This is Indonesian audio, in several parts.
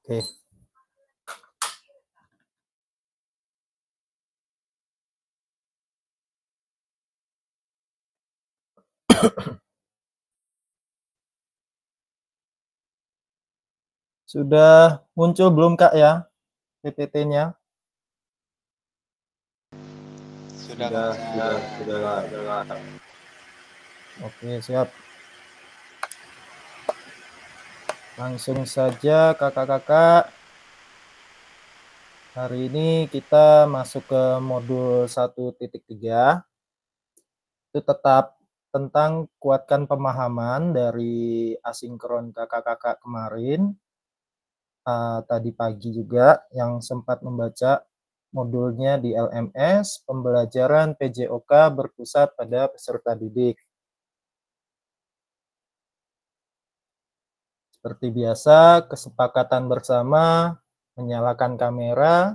Oke. Sudah muncul belum Kak ya PPT-nya? Sudah Kak. Oke, siap. Langsung saja kakak-kakak. Hari ini kita masuk ke modul 1.3. Itu tetap tentang kuatkan pemahaman dari asinkron kakak-kakak kemarin. Tadi pagi juga yang sempat membaca modulnya di LMS, pembelajaran PJOK berpusat pada peserta didik. Seperti biasa, kesepakatan bersama, menyalakan kamera,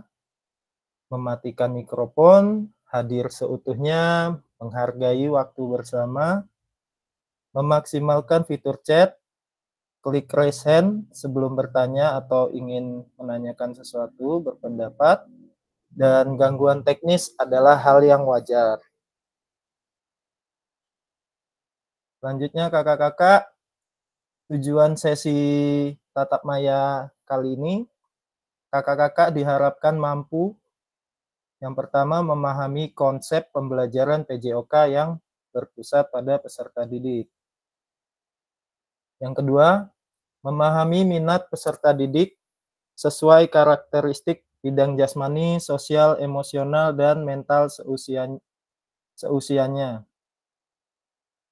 mematikan mikrofon, hadir seutuhnya, menghargai waktu bersama, memaksimalkan fitur chat, klik raise hand sebelum bertanya atau ingin menanyakan sesuatu, berpendapat, dan gangguan teknis adalah hal yang wajar. Selanjutnya kakak-kakak, tujuan sesi tatap maya kali ini, kakak-kakak diharapkan mampu yang pertama memahami konsep pembelajaran PJOK yang berpusat pada peserta didik. Yang kedua, memahami minat peserta didik sesuai karakteristik bidang jasmani, sosial, emosional, dan mental seusianya.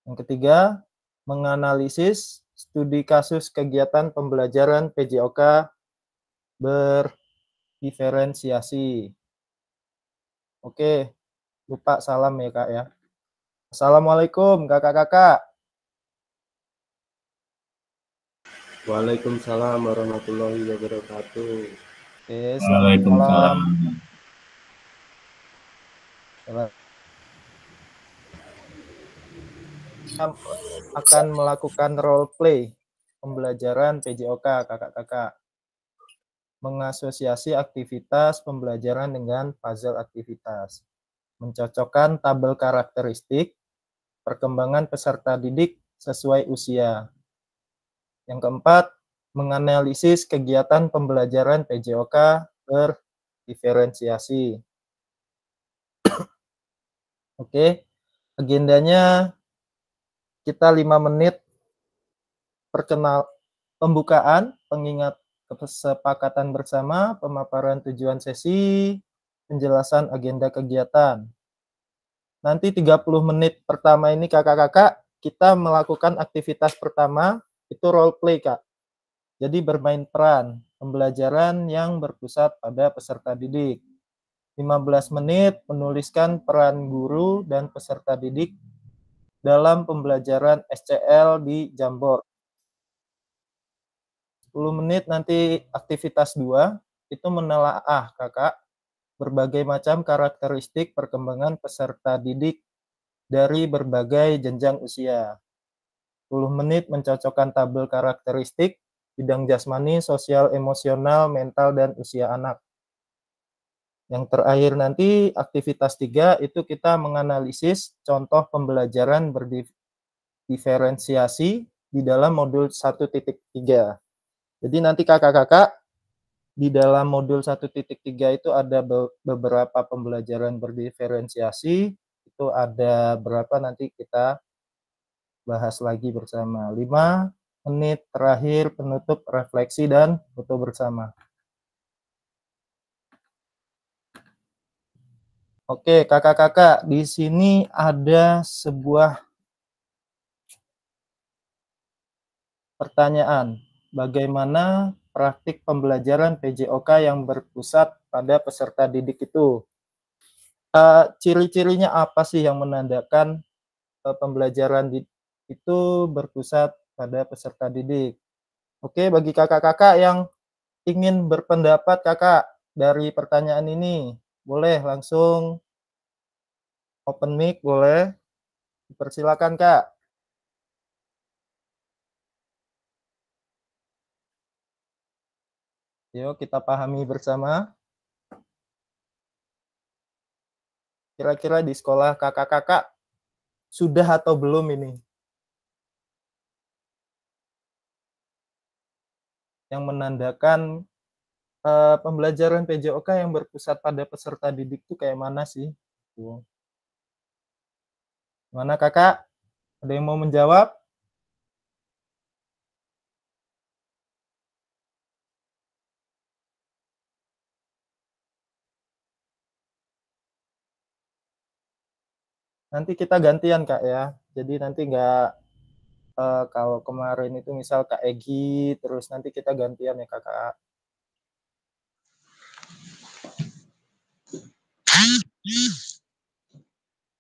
Yang ketiga, menganalisis studi kasus kegiatan pembelajaran PJOK berdiferensiasi. Oke, lupa salam ya Kak ya. Assalamualaikum kakak-kakak. Waalaikumsalam warahmatullahi wabarakatuh. Oke, selamat malam. Kita akan melakukan role play pembelajaran PJOK kakak-kakak. Mengasosiasi aktivitas pembelajaran dengan puzzle aktivitas. Mencocokkan tabel karakteristik perkembangan peserta didik sesuai usia. Yang keempat, menganalisis kegiatan pembelajaran PJOK berdiferensiasi. Oke, agendanya kita 5 menit pembukaan, pengingat kesepakatan bersama, pemaparan tujuan sesi, penjelasan agenda kegiatan. Nanti 30 menit pertama ini kakak-kakak, kita melakukan aktivitas pertama, itu role play Kak. Jadi bermain peran, pembelajaran yang berpusat pada peserta didik. 15 menit menuliskan peran guru dan peserta didik dalam pembelajaran SCL di Jamboard. 10 menit nanti aktivitas 2, itu menelaah kakak berbagai macam karakteristik perkembangan peserta didik dari berbagai jenjang usia. 10 menit mencocokkan tabel karakteristik bidang jasmani, sosial, emosional, mental, dan usia anak. Yang terakhir nanti aktivitas 3 itu kita menganalisis contoh pembelajaran berdiferensiasi di dalam modul 1.3. Jadi nanti kakak-kakak di dalam modul 1.3 itu ada beberapa pembelajaran berdiferensiasi, itu ada berapa nanti kita bahas lagi bersama. 5 menit terakhir penutup refleksi dan foto bersama. Oke, kakak-kakak, di sini ada sebuah pertanyaan. Bagaimana praktik pembelajaran PJOK yang berpusat pada peserta didik itu? Ciri-cirinya apa sih yang menandakan pembelajaran itu berpusat pada peserta didik? Oke, bagi kakak-kakak yang ingin berpendapat kakak dari pertanyaan ini, boleh langsung open mic, boleh. Dipersilakan Kak. Yuk kita pahami bersama. Kira-kira di sekolah kakak-kakak sudah atau belum ini? Yang menandakan pembelajaran PJOK yang berpusat pada peserta didik itu kayak mana sih? Mana kakak? Ada yang mau menjawab? Nanti kita gantian Kak ya. Jadi nanti nggak kalau kemarin itu misal Kak Egi, terus nanti kita gantian ya kakak.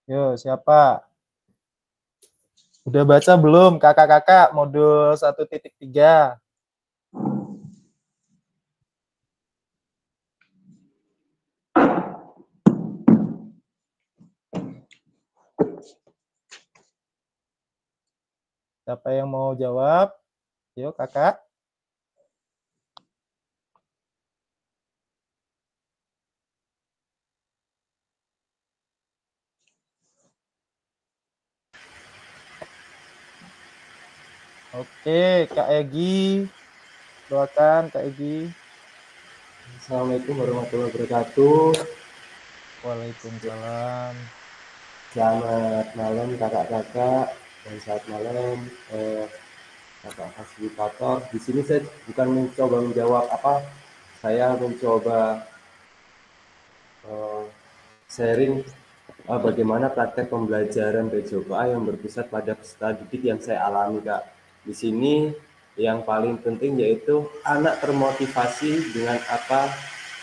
Yo, siapa? Udah baca belum kakak-kakak modul 1.3? Siapa yang mau jawab? Yuk kakak. Oke, Kak Egi. Doakan Kak Egi. Assalamualaikum warahmatullahi wabarakatuh. Waalaikumsalam. Selamat malam kakak-kakak dan selamat malam kakak fasilitator. Di sini saya bukan mencoba menjawab apa, saya mencoba sharing bagaimana praktek pembelajaran PJOK yang berpusat pada peserta didik yang saya alami kak. Di sini yang paling penting yaitu anak termotivasi dengan apa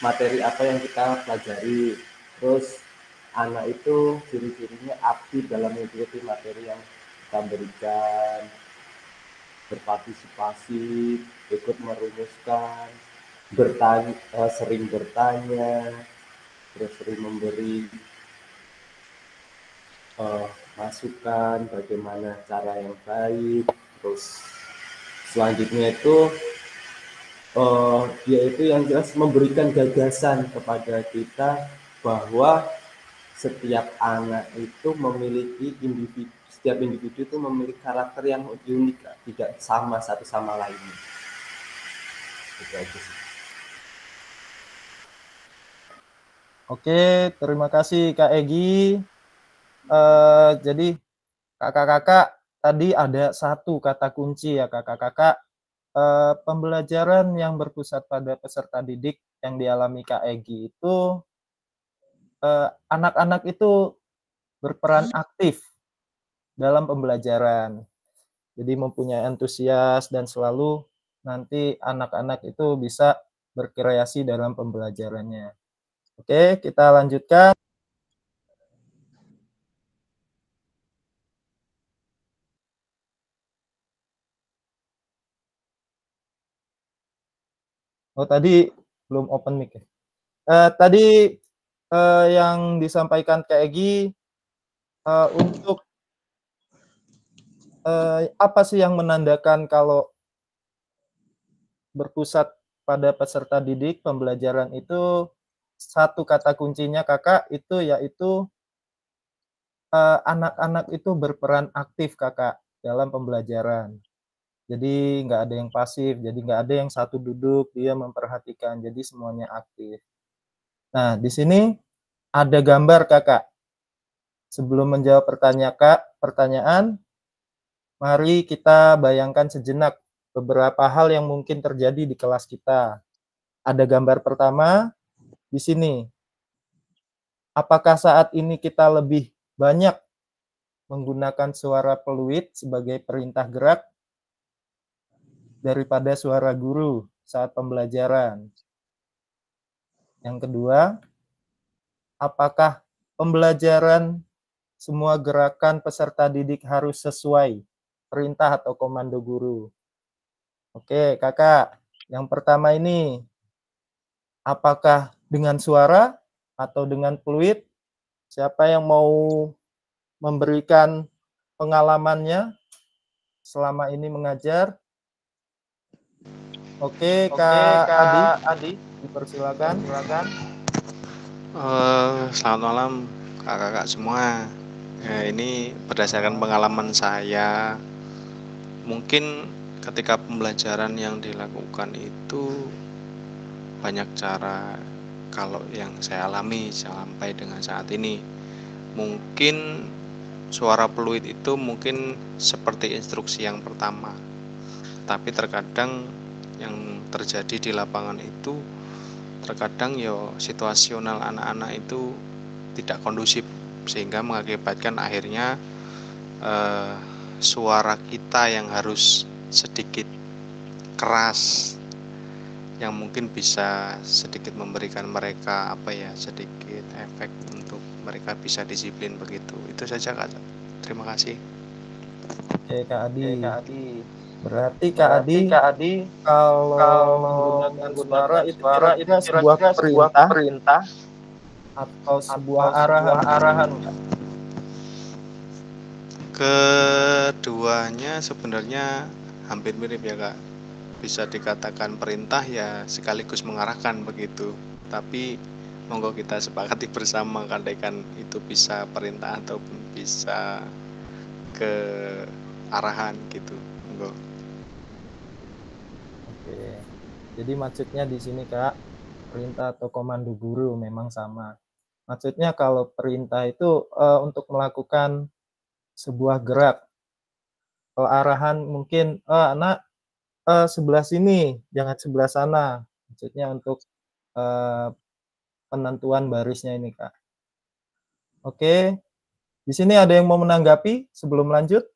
materi apa yang kita pelajari. Terus anak itu ciri-cirinya aktif dalam mengikuti materi yang kita berikan, berpartisipasi, ikut merumuskan, sering bertanya, terus sering memberi masukan bagaimana cara yang baik. Terus selanjutnya itu dia itu yang jelas memberikan gagasan kepada kita bahwa setiap anak itu memiliki setiap individu itu memiliki karakter yang unik, tidak sama satu sama lainnya. Itu aja sih. Oke, terima kasih Kak Egi. Jadi kakak-kakak tadi ada satu kata kunci ya kakak-kakak. Pembelajaran yang berpusat pada peserta didik yang dialami Kak Egi itu anak-anak itu berperan aktif dalam pembelajaran. Jadi mempunyai antusias dan selalu nanti anak-anak itu bisa berkreasi dalam pembelajarannya. Oke, kita lanjutkan. Oh, tadi belum open mic ya. Tadi yang disampaikan Kak Egi untuk apa sih yang menandakan kalau berpusat pada peserta didik pembelajaran itu satu kata kuncinya kakak itu yaitu anak-anak itu berperan aktif kakak dalam pembelajaran. Jadi nggak ada yang pasif, jadi nggak ada yang satu duduk dia memperhatikan, jadi semuanya aktif. Nah di sini ada gambar kakak. Sebelum menjawab pertanyaan, mari kita bayangkan sejenak beberapa hal yang mungkin terjadi di kelas kita. Ada gambar pertama di sini. Apakah saat ini kita lebih banyak menggunakan suara peluit sebagai perintah gerak daripada suara guru saat pembelajaran? Yang kedua, apakah pembelajaran semua gerakan peserta didik harus sesuai perintah atau komando guru? Oke, kakak. Yang pertama ini, apakah dengan suara atau dengan peluit? Siapa yang mau memberikan pengalamannya selama ini mengajar? Oke, Oke, Kak Adi, Kak Adi, dipersilakan. silakan. Selamat malam kakak-kakak semua. Ini berdasarkan pengalaman saya, mungkin ketika pembelajaran yang dilakukan itu banyak cara. Kalau yang saya alami sampai dengan saat ini, mungkin suara peluit itu mungkin seperti instruksi yang pertama, tapi terkadang yang terjadi di lapangan itu terkadang situasional anak-anak itu tidak kondusif, sehingga mengakibatkan akhirnya eh, suara kita yang harus sedikit keras, yang mungkin bisa sedikit memberikan mereka sedikit efek untuk mereka bisa disiplin begitu. Itu saja Kak. Terima kasih. Oke, Kak Oke, Adi. Kak Adi. Berarti Kak Berarti Adi, Kak Adi kalau kalau menggunakan suara menggunakan itu suara itu kira-kira sebuah kira-kira sebuah perintah perintah atau sebuah atau arahan, sebuah Kak? arahan, Kak? Keduanya sebenarnya hampir mirip ya Kak. Bisa dikatakan perintah ya sekaligus mengarahkan begitu. Tapi monggo kita sepakati bersama kandaikan itu bisa perintah ataupun bisa ke arahan gitu. Monggo. Oke. Jadi maksudnya di sini, Kak, perintah atau komando guru memang sama. Maksudnya kalau perintah itu untuk melakukan sebuah gerak. Kalau arahan mungkin, anak sebelah sini, jangan sebelah sana. Maksudnya untuk eh, penentuan barisnya ini, Kak. Oke, di sini ada yang mau menanggapi sebelum lanjut?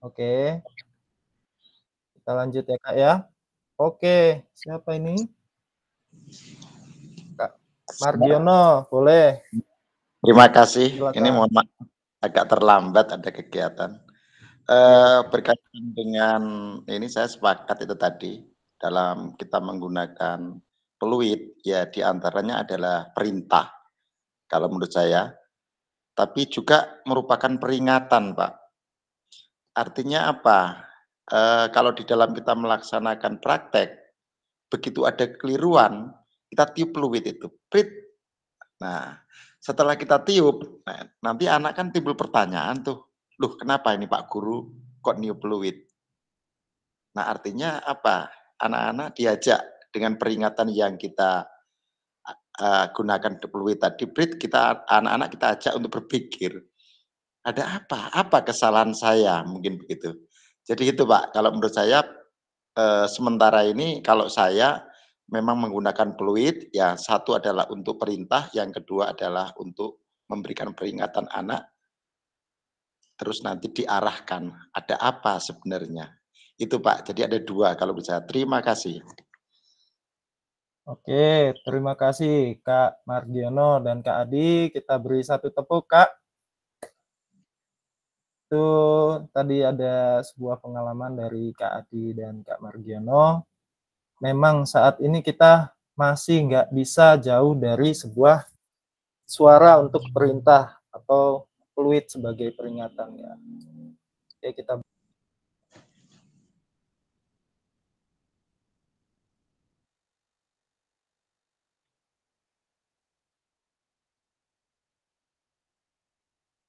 Oke, kita lanjut ya, Kak ya. Oke, siapa ini? Kak Mardiono, boleh. Terima kasih. Ini Silakan. mohon maaf agak terlambat ada kegiatan. Iya, Berkaitan dengan ini saya sepakat itu tadi dalam kita menggunakan peluit ya diantaranya adalah perintah kalau menurut saya, tapi juga merupakan peringatan Pak. Artinya apa? Kalau di dalam kita melaksanakan praktek, begitu ada kekeliruan, kita tiup peluit itu, prit. Nah, setelah kita tiup, nah, nanti anak kan timbul pertanyaan tuh, "Loh kenapa ini Pak Guru kok niup peluit?" Nah, artinya apa? Anak-anak diajak dengan peringatan yang kita gunakan peluit tadi, Brit, kita anak-anak kita ajak untuk berpikir, "Ada apa? Apa kesalahan saya?" Mungkin begitu. Jadi itu Pak, kalau menurut saya sementara ini kalau saya memang menggunakan peluit, ya satu adalah untuk perintah, yang kedua adalah untuk memberikan peringatan anak, terus nanti diarahkan, ada apa sebenarnya. Itu Pak, jadi ada dua kalau bisa. Terima kasih. oke, terima kasih Kak Mardiono dan Kak Adi. Kita beri satu tepuk, Kak. Itu tadi ada sebuah pengalaman dari Kak Adi dan Kak Mardiono. Memang saat ini kita masih nggak bisa jauh dari sebuah suara untuk perintah atau fluid sebagai peringatan ya. Oke, kita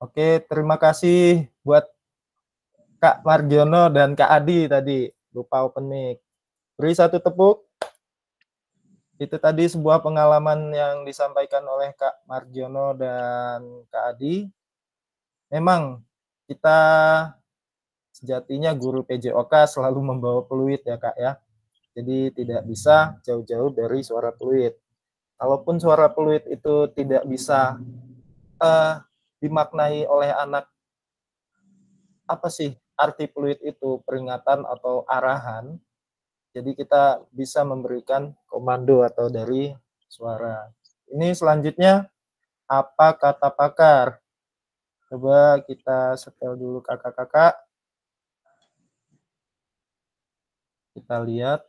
Oke, terima kasih buat Kak Margiono dan Kak Adi tadi. Lupa open mic. Beri satu tepuk. Itu tadi sebuah pengalaman yang disampaikan oleh Kak Margiono dan Kak Adi. Memang kita sejatinya guru PJOK selalu membawa peluit ya Kak ya. Jadi tidak bisa jauh-jauh dari suara peluit. Kalaupun suara peluit itu tidak bisa dimaknai oleh anak, apa sih arti peluit itu, peringatan atau arahan, jadi kita bisa memberikan komando atau dari suara. Ini selanjutnya, apa kata pakar? Coba kita setel dulu kakak-kakak. Kita lihat.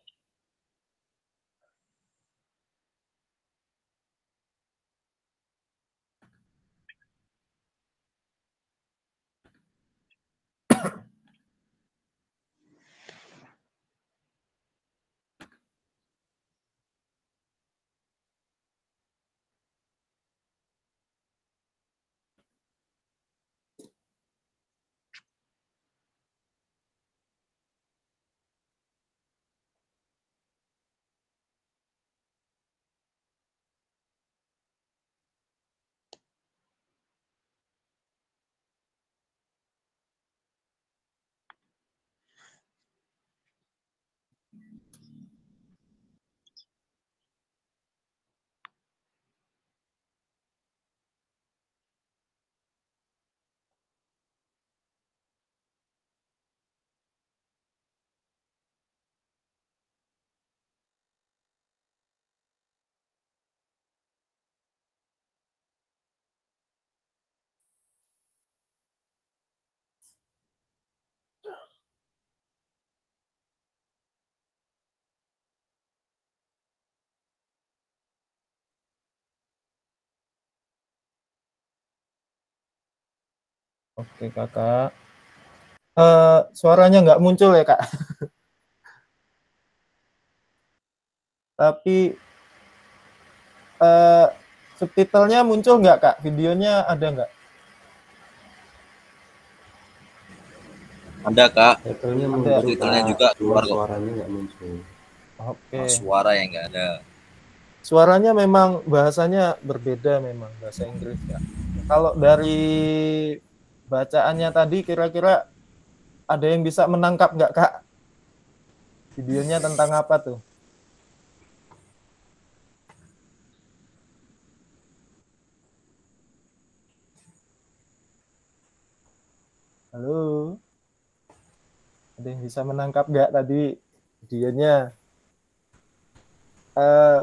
Oke, Kakak. Suaranya nggak muncul ya, Kak? Tapi subtitlenya muncul nggak, Kak? Videonya ada nggak? Ada, Kak. Subtitlenya Ada. muncul, Subtitlenya Kak. juga Cuma keluar kok. suaranya nggak muncul. Oke. Nah, suara yang nggak ada. Suaranya memang bahasanya berbeda memang, bahasa Inggris, Kak. Kalau dari bacaannya tadi kira-kira ada yang bisa menangkap nggak, Kak? Videonya tentang apa tuh? Halo? Ada yang bisa menangkap nggak tadi videonya?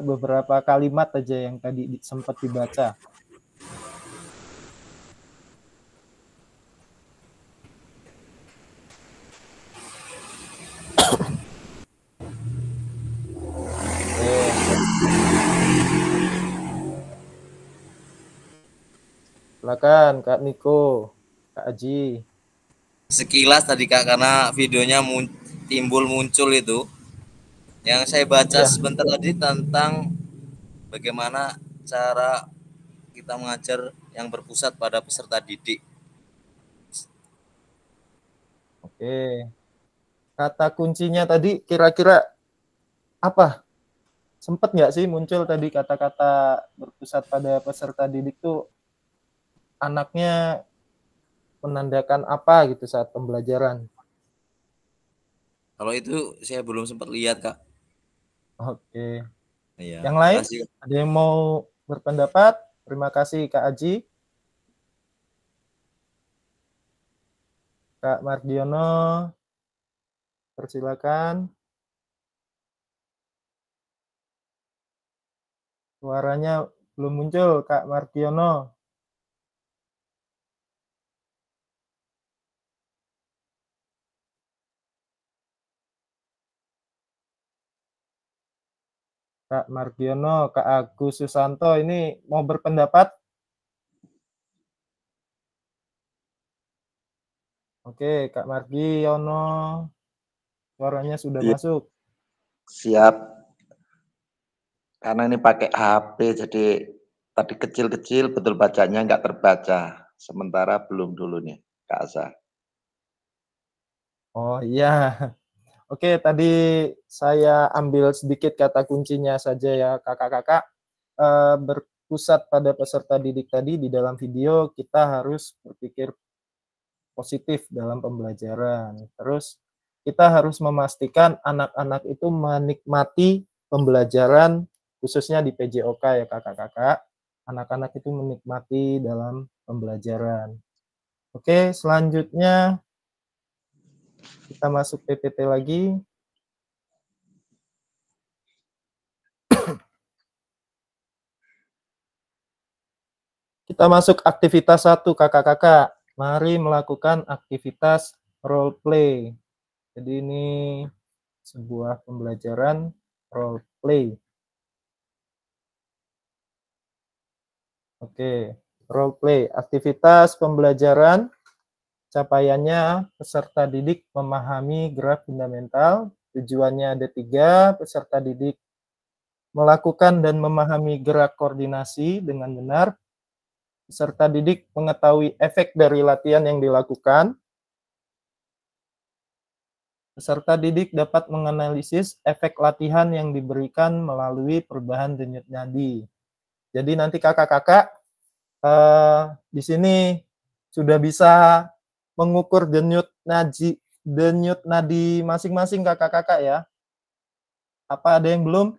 Beberapa kalimat aja yang tadi sempat dibaca. Silakan Kak Niko, Kak Aji. Sekilas tadi, Kak, karena videonya timbul muncul itu. Yang saya baca sebentar tadi tentang bagaimana cara kita mengajar yang berpusat pada peserta didik. Oke. Kata kuncinya tadi kira-kira apa? Sempat nggak sih muncul tadi kata-kata berpusat pada peserta didik tuh anaknya menandakan apa gitu saat pembelajaran? Kalau itu saya belum sempat lihat, Kak. Oke. Iya, Yang lain? makasih. Ada yang mau berpendapat? Terima kasih Kak Aji. Kak Mardiono, persilakan. Suaranya belum muncul, Kak Mardiono. Kak Mardiono, Kak Agus Susanto, ini mau berpendapat? Oke, Kak Mardiono, suaranya sudah masuk. Siap. Karena ini pakai HP, jadi tadi kecil-kecil betul bacanya nggak terbaca. Sementara belum dulu nih, Kak Asa. Oh iya. Oke, tadi saya ambil sedikit kata kuncinya saja ya, kakak-kakak. Berpusat pada peserta didik tadi di dalam video, kita harus berpikir positif dalam pembelajaran. Terus kita harus memastikan anak-anak itu menikmati pembelajaran, khususnya di PJOK ya kakak-kakak. Anak-anak itu menikmati dalam pembelajaran. Oke, selanjutnya kita masuk PPT lagi. Kita masuk aktivitas 1, kakak-kakak. Mari melakukan aktivitas role play. Jadi ini sebuah pembelajaran role play. Oke, role play. Aktivitas pembelajaran, capaiannya peserta didik memahami gerak fundamental. Tujuannya ada 3, peserta didik melakukan dan memahami gerak koordinasi dengan benar. Peserta didik mengetahui efek dari latihan yang dilakukan. Peserta didik dapat menganalisis efek latihan yang diberikan melalui perubahan denyut nadi. Jadi nanti kakak-kakak di sini sudah bisa mengukur denyut nadi masing-masing kakak-kakak ya. Apa ada yang belum?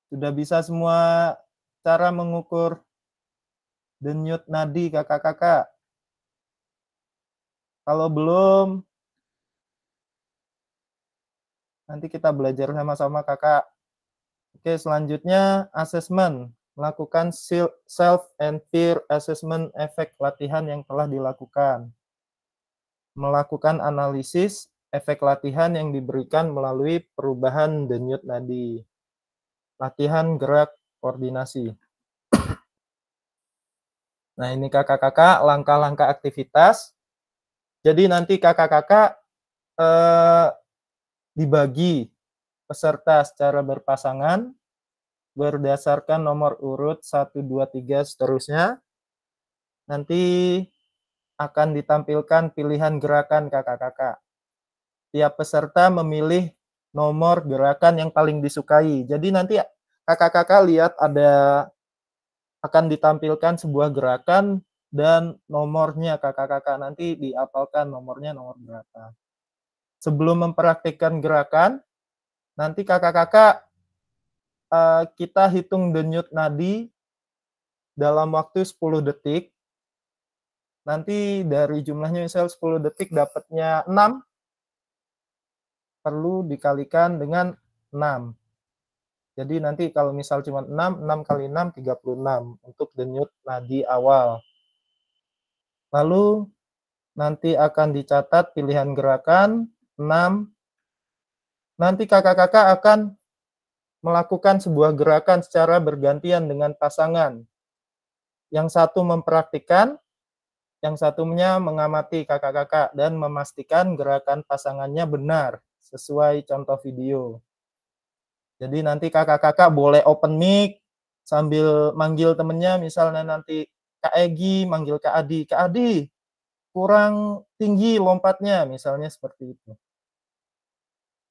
Sudah bisa semua cara mengukur denyut nadi kakak-kakak? Kalau belum, nanti kita belajar sama-sama kakak. Oke, selanjutnya assessment. Melakukan self and peer assessment efek latihan yang telah dilakukan. Melakukan analisis efek latihan yang diberikan melalui perubahan denyut nadi. Latihan gerak koordinasi. Nah, ini kakak-kakak langkah-langkah aktivitas. Jadi nanti kakak-kakak dibagi peserta secara berpasangan berdasarkan nomor urut 1, 2, 3 seterusnya. Nanti akan ditampilkan pilihan gerakan kakak-kakak. Tiap peserta memilih nomor gerakan yang paling disukai. Jadi nanti kakak-kakak lihat akan ditampilkan sebuah gerakan dan nomornya kakak-kakak nanti dihafalkan nomornya nomor berapa. Sebelum mempraktikkan gerakan, nanti kakak-kakak kita hitung denyut nadi dalam waktu 10 detik. Nanti dari jumlahnya misal 10 detik dapatnya 6, perlu dikalikan dengan 6. Jadi nanti kalau misal cuma 6, 6 kali 6, 36 untuk denyut nadi awal. Lalu nanti akan dicatat pilihan gerakan 6. Nanti kakak-kakak akan melakukan sebuah gerakan secara bergantian dengan pasangan. Yang satu mempraktikkan, yang satunya mengamati kakak-kakak dan memastikan gerakan pasangannya benar sesuai contoh video. Jadi nanti kakak-kakak boleh open mic sambil manggil temennya, misalnya nanti Kak Egi manggil Kak Adi, Kak Adi kurang tinggi lompatnya, misalnya seperti itu.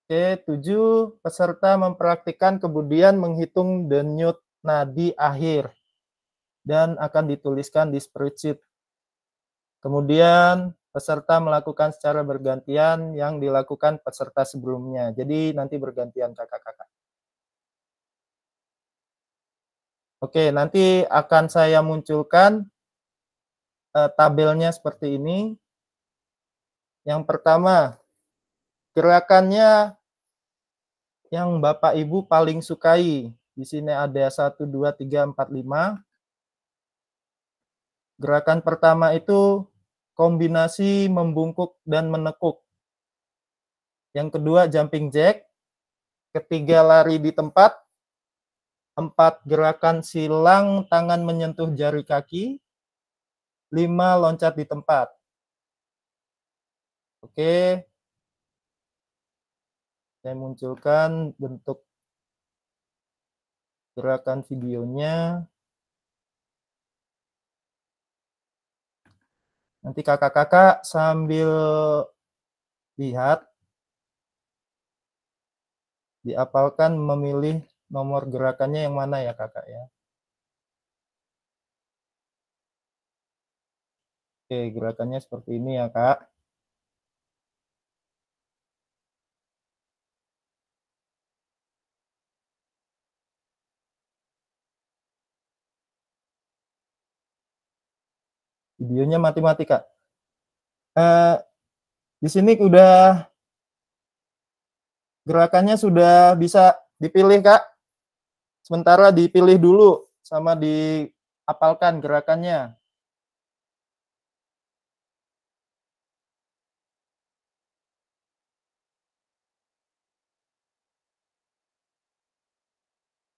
Oke, 7 peserta mempraktikkan kemudian menghitung denyut nadi akhir dan akan dituliskan di spreadsheet. Kemudian peserta melakukan secara bergantian yang dilakukan peserta sebelumnya. Jadi nanti bergantian kakak-kakak. Oke, nanti akan saya munculkan tabelnya seperti ini. Yang pertama, gerakannya yang Bapak Ibu paling sukai. Di sini ada 1, 2, 3, 4, 5. Gerakan pertama itu kombinasi membungkuk dan menekuk. Yang kedua jumping jack. Ketiga lari di tempat. 4 gerakan silang tangan menyentuh jari kaki. 5 loncat di tempat. Oke. Saya munculkan bentuk gerakan videonya. Nanti kakak-kakak sambil lihat, dihafalkan memilih nomor gerakannya yang mana ya kakak ya. Oke, gerakannya seperti ini ya kak. Videonya mati-mati kak. Di sini udah gerakannya sudah bisa dipilih kak. Sementara dipilih dulu sama dihafalkan gerakannya.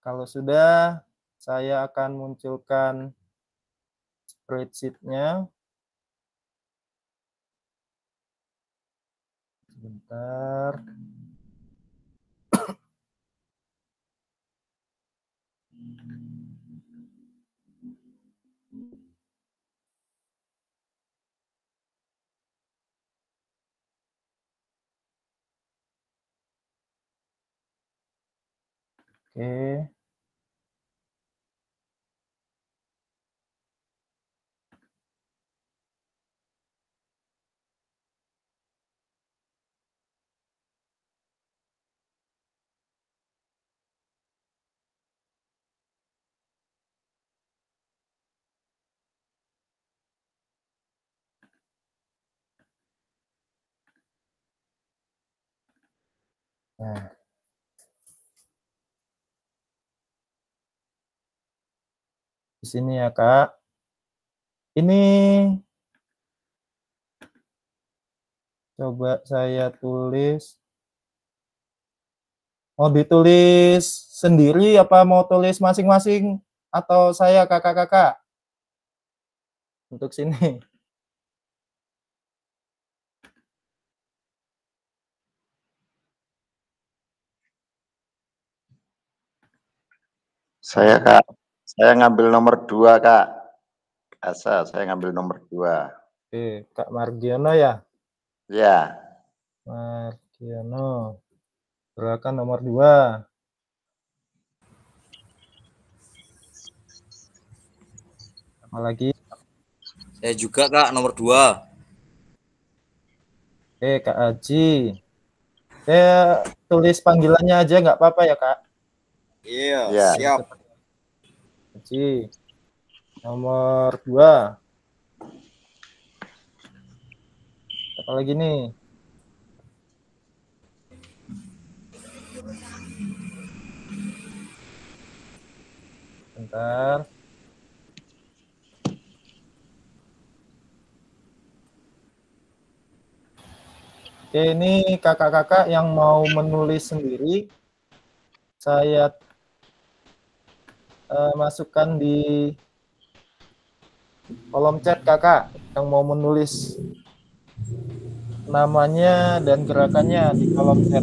Kalau sudah, saya akan munculkan spreadsheet-nya. Sebentar. Oke. Nah, di sini ya kak. Ini coba saya tulis. Mau ditulis sendiri apa mau tulis masing-masing atau saya kakak-kakak? untuk sini. Saya Kak, saya ngambil nomor 2 Kak. Asa, saya ngambil nomor 2. Oke, Kak Margiono ya. Ya. Margiono. Gerakan nomor 2. Apalagi? Saya juga Kak, nomor 2. Oke, Kak Aji. Saya tulis panggilannya aja nggak apa-apa ya, Kak? Iya, Ya. siap. Aji. Nomor 2. Apa lagi nih? Bentar. Oke, ini kakak-kakak yang mau menulis sendiri, saya masukkan di kolom chat kakak yang mau menulis namanya dan gerakannya di kolom chat.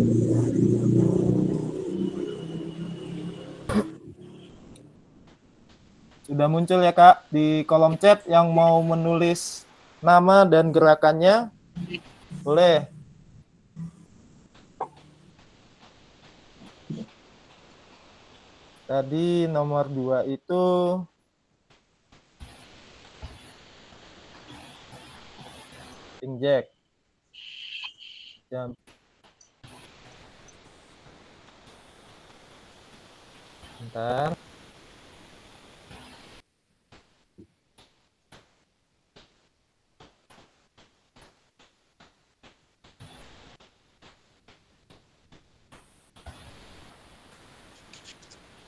Sudah muncul ya Kak di kolom chat yang mau menulis nama dan gerakannya, boleh. Tadi nomor 2 itu jumping jack. Bentar.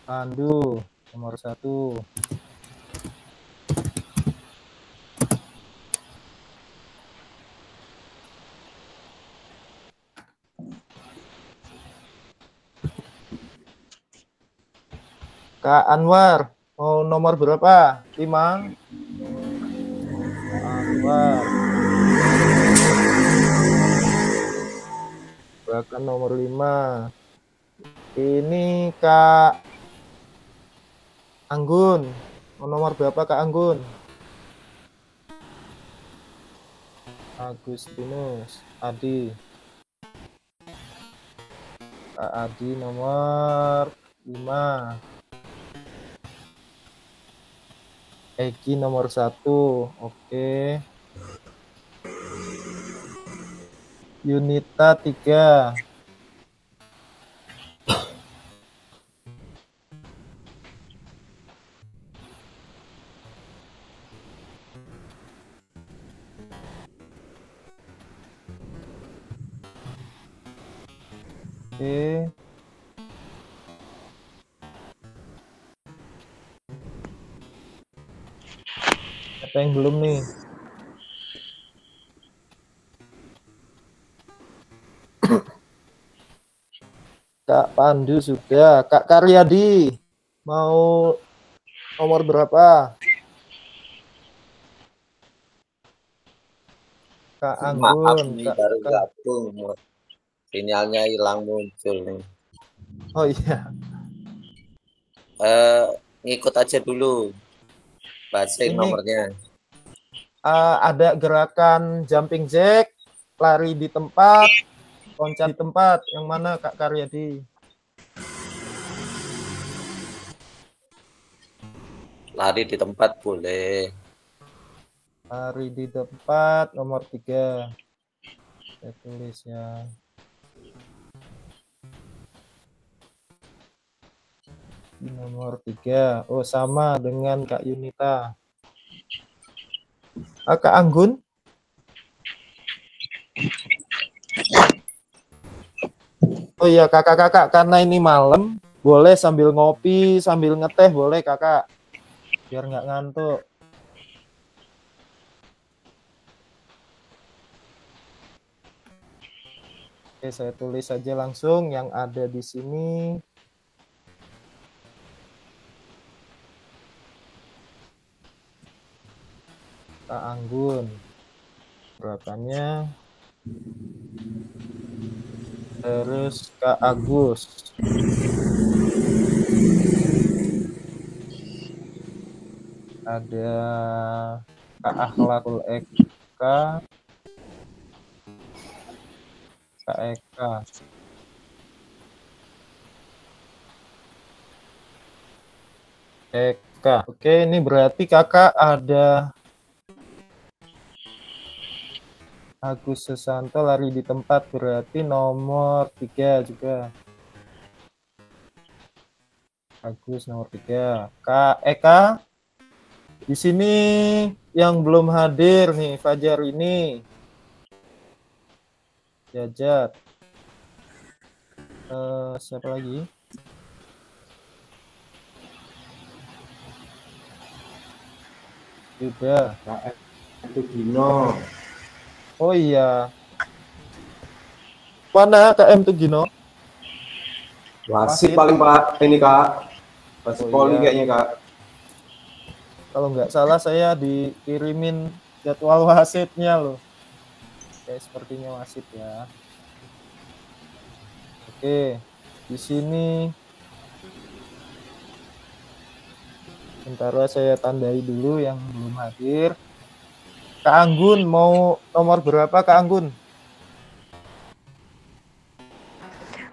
Pandu nomor 1. Kak Anwar, mau nomor berapa? 5. Anwar. Gerakan nomor 5. Ini Kak Anggun. Mau nomor berapa Kak Anggun? Agustinus Adi. Kak Adi nomor 5. Egi nomor 1. Oke. Yunita 3. Oke. Apa yang belum nih? Kak Pandu sudah. Kak Karyadi mau nomor berapa? Kak Anggun. Maaf nih baru gabung. Sinyalnya hilang muncul nih. Oh iya. Ngikut aja dulu. Basing nomornya. Ada gerakan jumping jack, lari di tempat, loncat di tempat. Yang mana Kak Karyadi? Lari di tempat boleh. Lari di tempat nomor 3. Saya tulis ya. Nomor 3. Oh, sama dengan Kak Yunita. Kak Anggun? Oh iya, kakak-kakak, karena ini malam, boleh sambil ngopi, sambil ngeteh, boleh kakak. Biar nggak ngantuk. Oke, saya tulis saja langsung yang ada di sini. Anggun. Gerakannya. Terus Kak Agus. Ada Kak Akhlakul Eka. Kak Eka. Eka. Oke, ini berarti kakak ada Agus Susanto lari di tempat, berarti nomor 3 juga. Agus nomor 3. Kak Eka. Di sini yang belum hadir nih, Fajar ini. Jajat. Siapa lagi? Sudah. Itu Gino. Oh iya. Mana KM Tugino? Wasit paling Pak ini Kak. Wasit poli kayaknya Kak. Kalau nggak salah saya dikirimin jadwal wasitnya loh. Kayak sepertinya wasit ya. Oke, di sini sementara saya tandai dulu yang belum hadir. Kak Anggun mau nomor berapa Kak Anggun?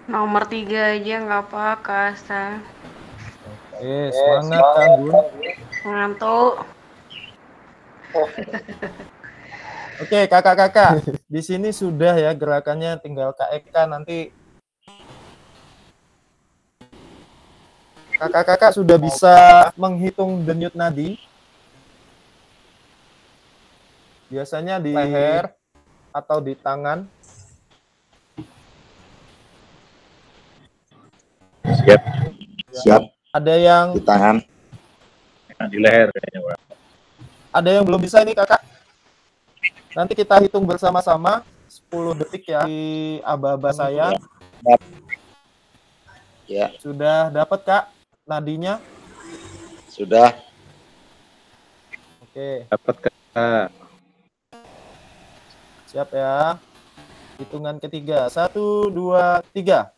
Nomor 3 aja nggak apa Kak Asa. Oke, semangat Kak Anggun. Ngantuk. Oke, kakak-kakak. Di sini sudah ya gerakannya, tinggal Kak Eka nanti. Kakak-kakak sudah bisa menghitung denyut nadi? Biasanya di leher atau di tangan? Siap. Siap. Ada yang Di tangan. Di leher kayaknya, Pak. Ada yang belum bisa ini kakak? Nanti kita hitung bersama-sama 10 detik ya di aba-aba saya. Ya. Sudah dapat Kak nadinya? Sudah. Oke. Dapat Kak. Siap ya. Hitungan ketiga. 1, 2, 3.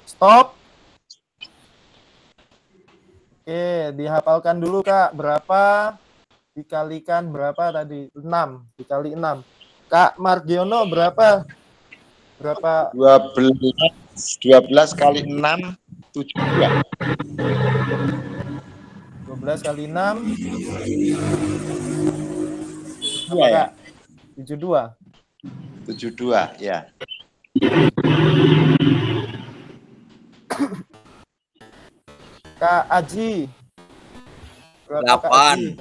Stop. Oke, dihafalkan dulu Kak. Berapa dikalikan berapa tadi? 6. Dikali 6. Kak Margiono berapa? Berapa? 12 kali 6, 72. 12 kali 6. Dua ya? 72. 72, ya. Kak Aji. Berapa, Kak 8. Aji?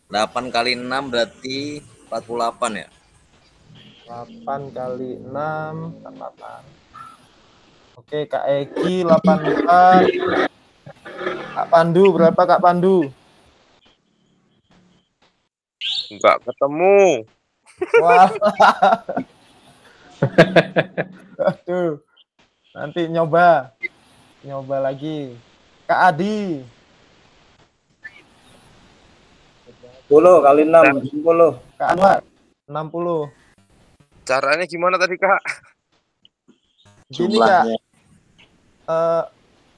8 kali 6 berarti 48 ya. 8 kali 6, 48. Oke, Kak Eki 84. Kak Pandu berapa Kak Pandu? Enggak ketemu. Wah. Aduh. Nanti nyoba lagi. Kak Adi. 10 kali 6, 10. Kak Anwar 60. Caranya gimana tadi, Kak? Gini Kak,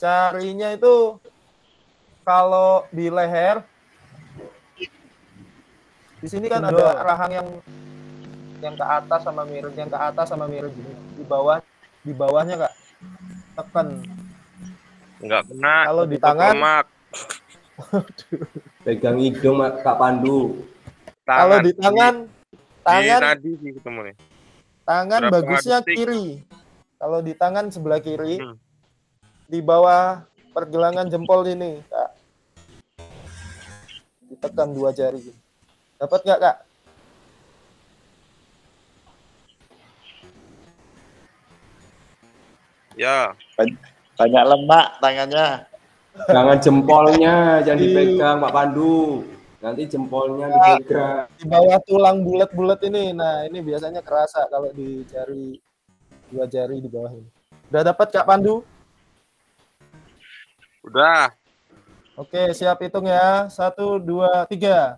carinya itu kalau di leher, di sini kan ada rahang yang ke atas sama mirip, yang ke atas sama mirip gini. Di bawahnya Kak, tekan. Enggak kena. Kalau di tangan, Pegang hidung Kak Pandu. kalau di tangan tadi sih ketemu nih. Tangan Berapa bagusnya detik? kiri. Kalau di tangan sebelah kiri, di bawah pergelangan jempol ini, Kak. Ditekan 2 jari. Dapat nggak, Kak? Ya. Banyak lemak tangannya. Jangan jempolnya, jangan dipegang Pak Pandu. Nanti jempolnya dipegang. Di bawah tulang bulat-bulat ini. Nah, ini biasanya kerasa kalau di jari 2 jari di bawah ini. Udah dapat Kak Pandu? Udah. Oke, siap hitung ya. 1, 2, 3.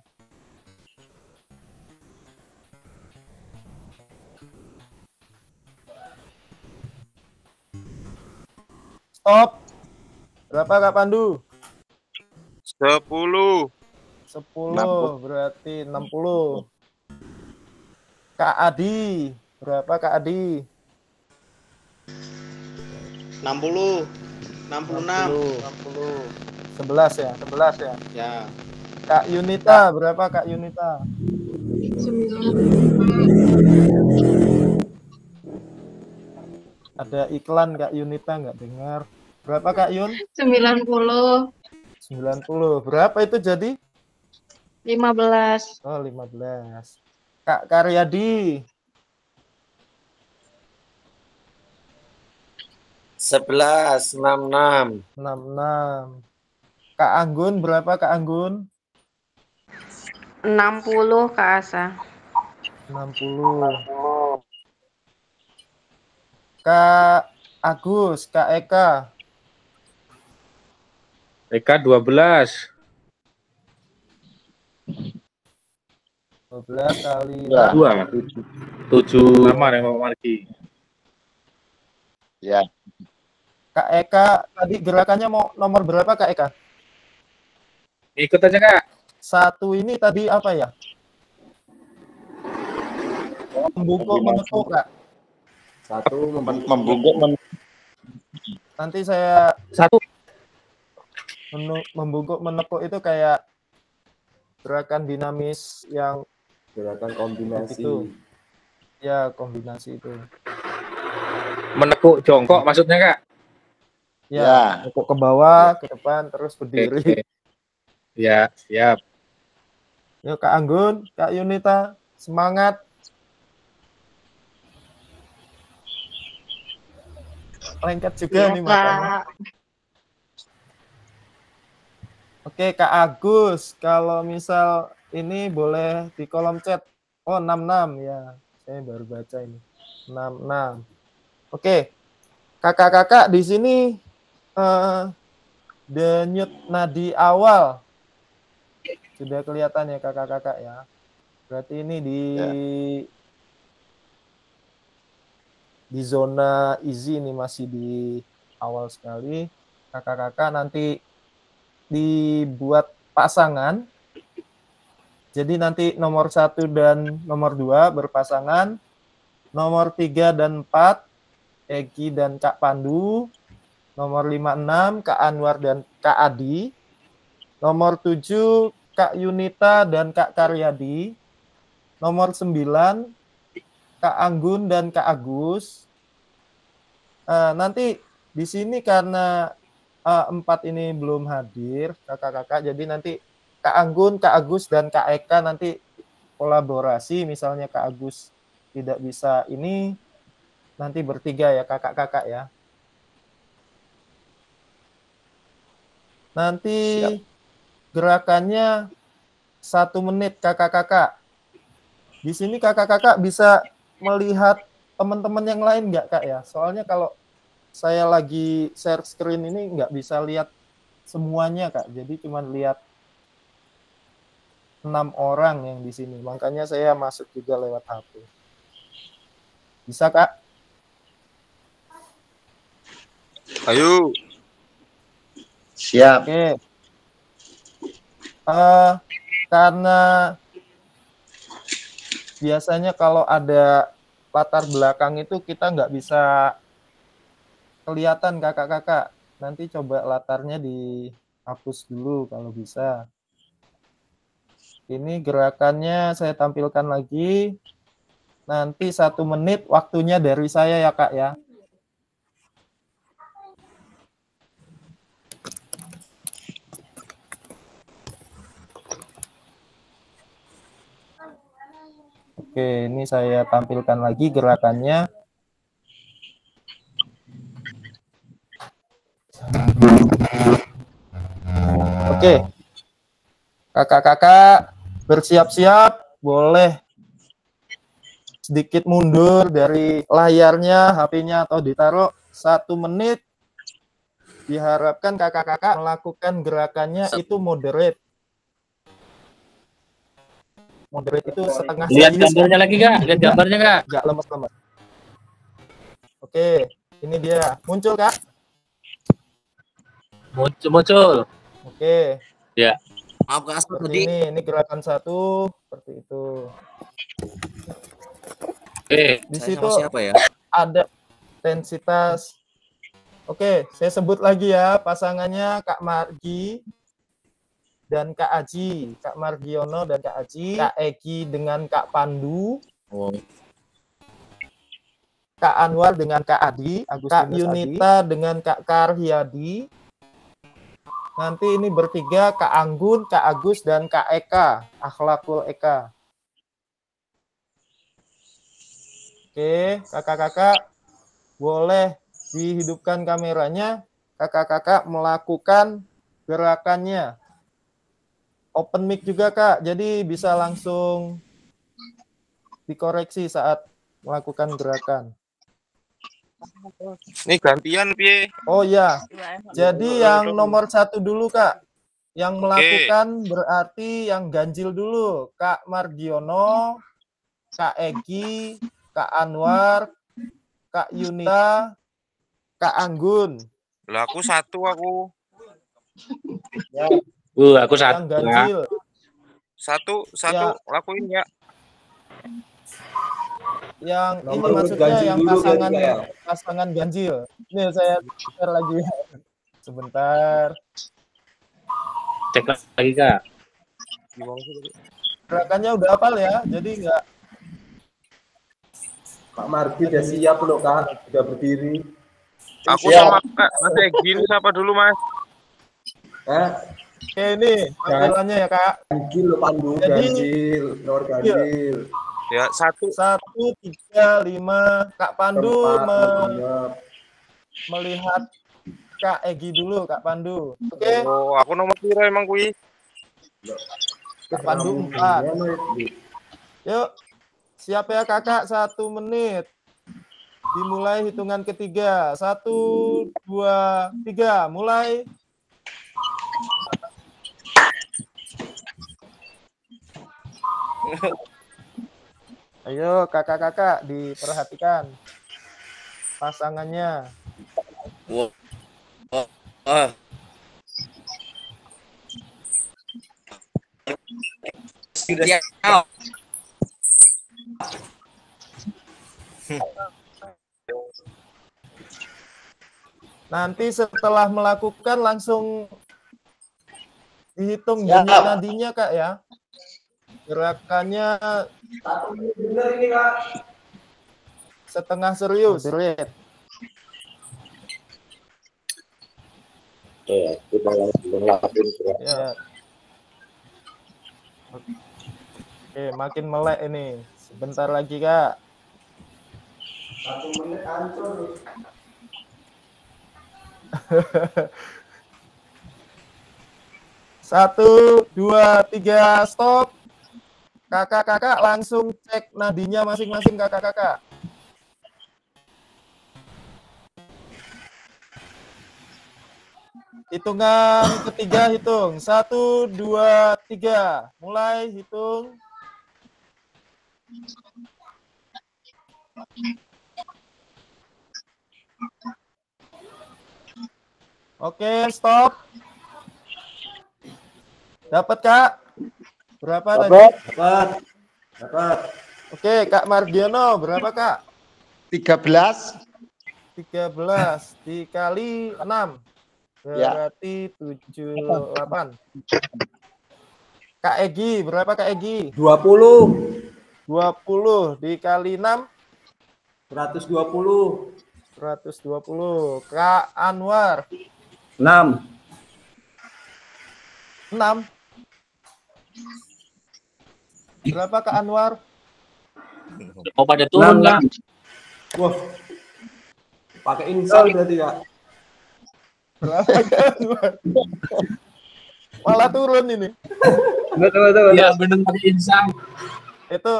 Stop. Berapa Kak Pandu? 10. 10, berarti 60. Kak Adi, berapa Kak Adi? 60. 66. 11 ya? 11 ya? Ya. Kak Yunita, berapa Kak Yunita? 9. Ada iklan Kak Yunita, nggak dengar. Berapa Kak Yun? 90. 90. Berapa itu jadi? 15. Oh, 15. Kak Karyadi. 11, 66. 66. Kak Anggun, berapa Kak Anggun? 60 Kak Asa. 60. Kak Agus, Kak Eka. Eka 12. 12 kali 2. 7 nama yang mau Marki. Ya. Kak Eka, tadi gerakannya mau nomor berapa Kak Eka? Ikut aja Kak. 1 ini tadi apa ya? Membungkuk menekuk Kak. 1 Membungkuk Nanti saya 1. Membungkuk menekuk itu kayak gerakan dinamis yang gerakan kombinasi. itu. Ya, kombinasi itu. Menekuk jongkok maksudnya Kak? Ya, menekuk ke bawah, ke depan, terus berdiri. Oke. Ya, siap. Yuk Kak Anggun, Kak Yunita, semangat. Lengket juga Ya, nih matanya. Kak. Oke, Kak Agus, kalau misal ini boleh di kolom chat. Oh, 66 ya. Saya baru baca ini. 66. Oke. Kakak-kakak di sini denyut nadi awal sudah kelihatan ya kakak-kakak ya. Berarti ini di zona easy ini, masih di awal sekali. Kakak-kakak nanti dibuat pasangan. Jadi nanti nomor 1 dan nomor 2 berpasangan. Nomor 3 dan 4 Egi dan Kak Pandu. Nomor 56 Kak Anwar dan Kak Adi. Nomor 7 Kak Yunita dan Kak Karyadi. Nomor 9 Kak Anggun dan Kak Agus. Nanti di sini karena 4 ini belum hadir kakak-kakak, jadi nanti Kak Anggun, Kak Agus, dan Kak Eka nanti kolaborasi. Misalnya Kak Agus tidak bisa ini, nanti bertiga ya kakak-kakak ya. Nanti gerakannya 1 menit kakak-kakak. Di sini kakak-kakak bisa melihat teman-teman yang lain nggak Kak ya? Soalnya kalau saya lagi share screen ini nggak bisa lihat semuanya Kak. Jadi cuma lihat 6 orang yang di sini. Makanya saya masuk juga lewat HP. Bisa Kak? Ayo. Siap. Oke. Karena biasanya kalau ada latar belakang itu kita nggak bisa kelihatan kakak-kakak. Nanti coba latarnya dihapus dulu kalau bisa. Ini gerakannya saya tampilkan lagi. Nanti 1 menit waktunya dari saya ya Kak ya. Oke, ini saya tampilkan lagi gerakannya. Oke. Kakak-kakak bersiap-siap, boleh sedikit mundur dari layarnya, HP-nya, atau ditaruh 1 menit. diharapkan kakak-kakak melakukan gerakannya itu moderate. Moderate itu setengah Lihat serius. gambarnya lagi Kak, lihat gambarnya Kak. Enggak lemes-lemes. Oke, ini dia. Muncul Kak? Muncul. Oke. Ya. Maaf Kak, seperti ini gerakan 1 seperti itu. Oke. Di Saya situ sama siapa ya? ada intensitas. Oke, saya sebut lagi ya pasangannya Kak Margi dan Kak Aji, Kak Margiono dan Kak Aji, Kak Egi dengan Kak Pandu, Kak Anwar dengan Kak Adi, Kak Yunita dengan Kak Karhiadi. Nanti ini bertiga Kak Anggun, Kak Agus, dan Kak Eka, Akhlakul Eka. Oke, kakak-kakak boleh dihidupkan kameranya, kakak-kakak melakukan gerakannya. Open mic juga Kak, jadi bisa langsung dikoreksi saat melakukan gerakan. Ini gantian piye? Oh ya, jadi yang nomor 1 dulu Kak. Yang melakukan berarti yang ganjil dulu. Kak Margiono, Kak Egi, Kak Anwar, Kak Yunita, Kak Anggun. Lah aku 1 aku. Ya. Aku 1. Yang ganjil. Satu Ya. lakuin ya. Yang Nomor ini maksudnya ganjil yang dulu pasangan ya. pasangan ganjil. Ini saya share lagi. Sebentar. Cek lagi Kak. Gerakannya udah hafal ya, jadi enggak. Pak Margi udah siap loh Kak, udah berdiri. Aku sama Mas Egi siapa dulu Mas? Oke ini tampilannya ya Kak. Ganjil loh Pandu, Jadi, ganjil, nomor ganjil. Ya 1, 1, 3, 5. Kak Pandu melihat Kak Egi dulu, Kak Pandu. Oke. Oh, aku nomor piro emang kuwi? Kak Pandu 4. Yuk. Siap ya kakak, 1 menit. Dimulai hitungan ketiga. 1, 2, 3. Mulai. Ayo kakak-kakak diperhatikan pasangannya. Nanti setelah melakukan langsung dihitung denyut nadinya Kak ya. Gerakannya benar ini Kak. Setengah serius. Kita langsung lakuin Ya. Oke, makin melek ini. Sebentar lagi Kak. 1 menit hancur nih. 1, 2, 3, stop. Kakak-kakak langsung cek nadinya masing-masing kakak-kakak. Hitungan ketiga hitung. 1, 2, 3. Mulai hitung. Oke, stop. Dapat Kak? Berapa tadi? Dapat. Oke, Kak Margiono, berapa Kak? 13. 13 dikali 6. Berarti 78. Kak Egi, berapa Kak Egi? 20. 20 dikali 6. 120. 120. Kak Anwar. 6. 6. Berapa Kak Anwar? Oh pada turun Kak. Wah. Pakai insal berarti Kak. Berapa Kak Anwar? Malah turun ini. Betul. Iya benar pakai insang. Itu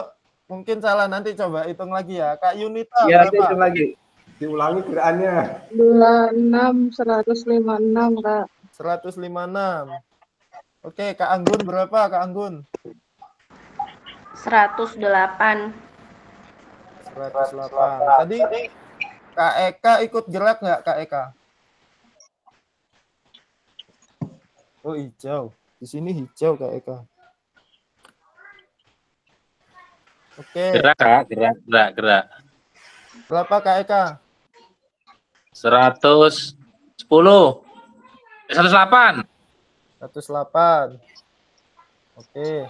mungkin salah, nanti coba hitung lagi ya. Kak Yunita Iya, berapa? hitung lagi. Diulangi gerakannya. 26, 156, Kak. 156. Oke, Kak Anggun berapa, Kak Anggun? 108. 108. Tadi Kak Eka ikut gerak nggak, Kak Eka? Oh, hijau. Di sini hijau, Kak Eka. Oke. Gerak, Kak. Gerak. Berapa, Kak Eka? 110. 108. 108. Oke.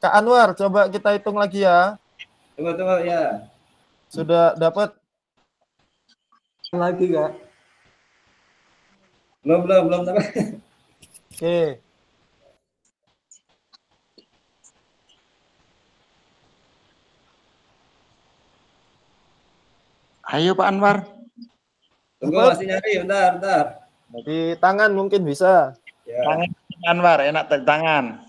Kak Anwar, coba kita hitung lagi ya. Tunggu ya. Sudah dapat? Lagi, Kak. Belum dapat. Oke. Ayo Pak Anwar. Tunggu masih nyari, bentar. Di tangan mungkin bisa. Ya. Tangan Anwar, enak di tangan.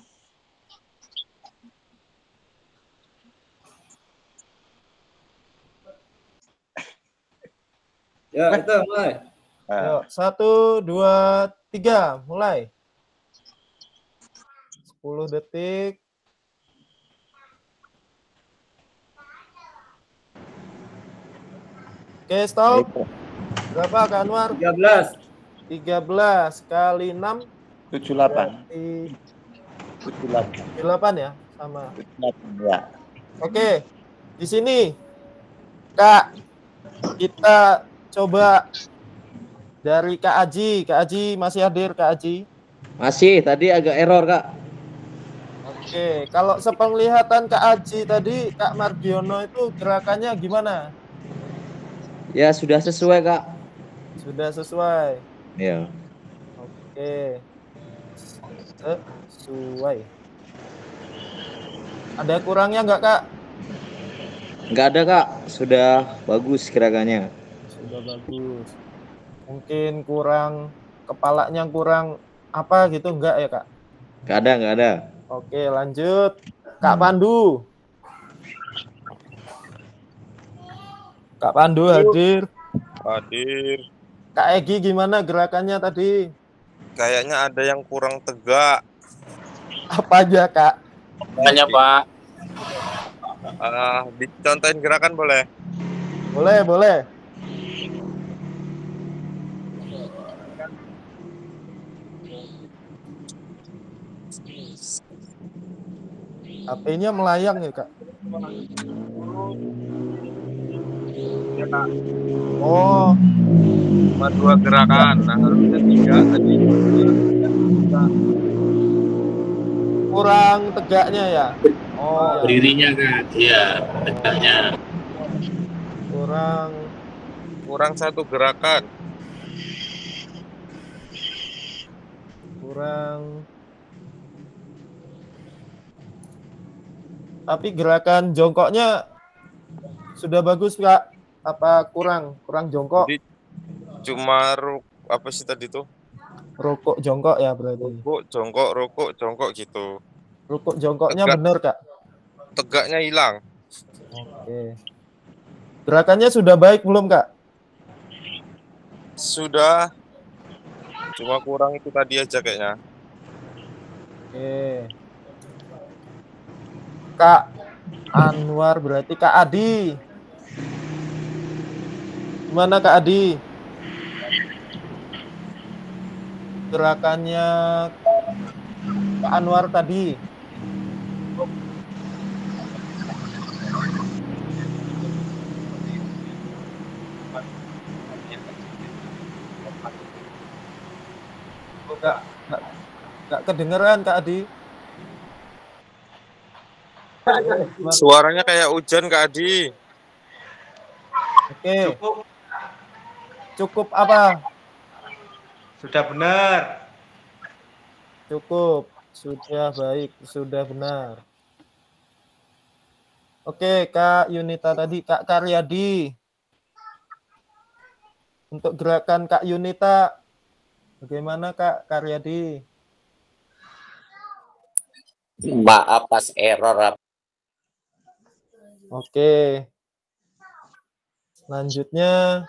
Ya, itu mulai. Yuk, 1, 2, 3, mulai. 10 detik. Oke, stop. Berapa, Kak Anwar? 13. 13 kali 6. 78. 78 ya, sama. 78, ya. Oke, di sini, Kak, kita coba dari Kak Aji. Kak Aji masih hadir, Kak Aji? Masih, tadi agak error, Kak. Oke, kalau sepenglihatan Kak Aji tadi, Kak Margiono itu gerakannya gimana? Ya, sudah sesuai, Kak. Sudah sesuai. Ya. Oke. Sesuai. Ada kurangnya nggak, Kak? Nggak ada, Kak. Sudah bagus gerakannya. Sudah bagus. Mungkin kurang, kepalanya kurang apa gitu, enggak ya, Kak? Nggak ada. Oke, lanjut. Kak Pandu. Kak Pandu hadir. Hadir. Kak Egi gimana gerakannya tadi? Kayaknya ada yang kurang tegak. Apa aja, Kak? Tanya, Pak. Dicontohin gerakan boleh? Boleh. HP-nya melayang ya, Kak? Ya, Kak. Oh, Cuma 2 gerakan. Nah, harusnya 3 tadi. kurang tegaknya ya? Oh, ya. Berdirinya, Kak. Iya, tegaknya. Kurang 1 gerakan. Tapi gerakan jongkoknya sudah bagus, Kak. Apa kurang jongkok? Jadi cuma apa sih tadi tuh? Rukuk jongkok ya berarti. Rukuk jongkok gitu. Rukuk jongkoknya benar, Kak. Tegaknya hilang. Oke. Gerakannya sudah baik belum, Kak? Sudah. Cuma kurang itu tadi aja kayaknya. Oke. Kak Anwar berarti Kak Adi. Gimana Kak Adi? Gerakannya Kak Anwar tadi. Enggak kedengeran Kak Adi. Suaranya kayak hujan, Kak Adi. Oke. Cukup apa? Sudah benar. Cukup. Sudah baik, sudah benar. Oke, Kak Yunita tadi, Kak Karyadi. Untuk gerakan Kak Yunita, bagaimana Kak Karyadi? Maaf pas error. Oke. Selanjutnya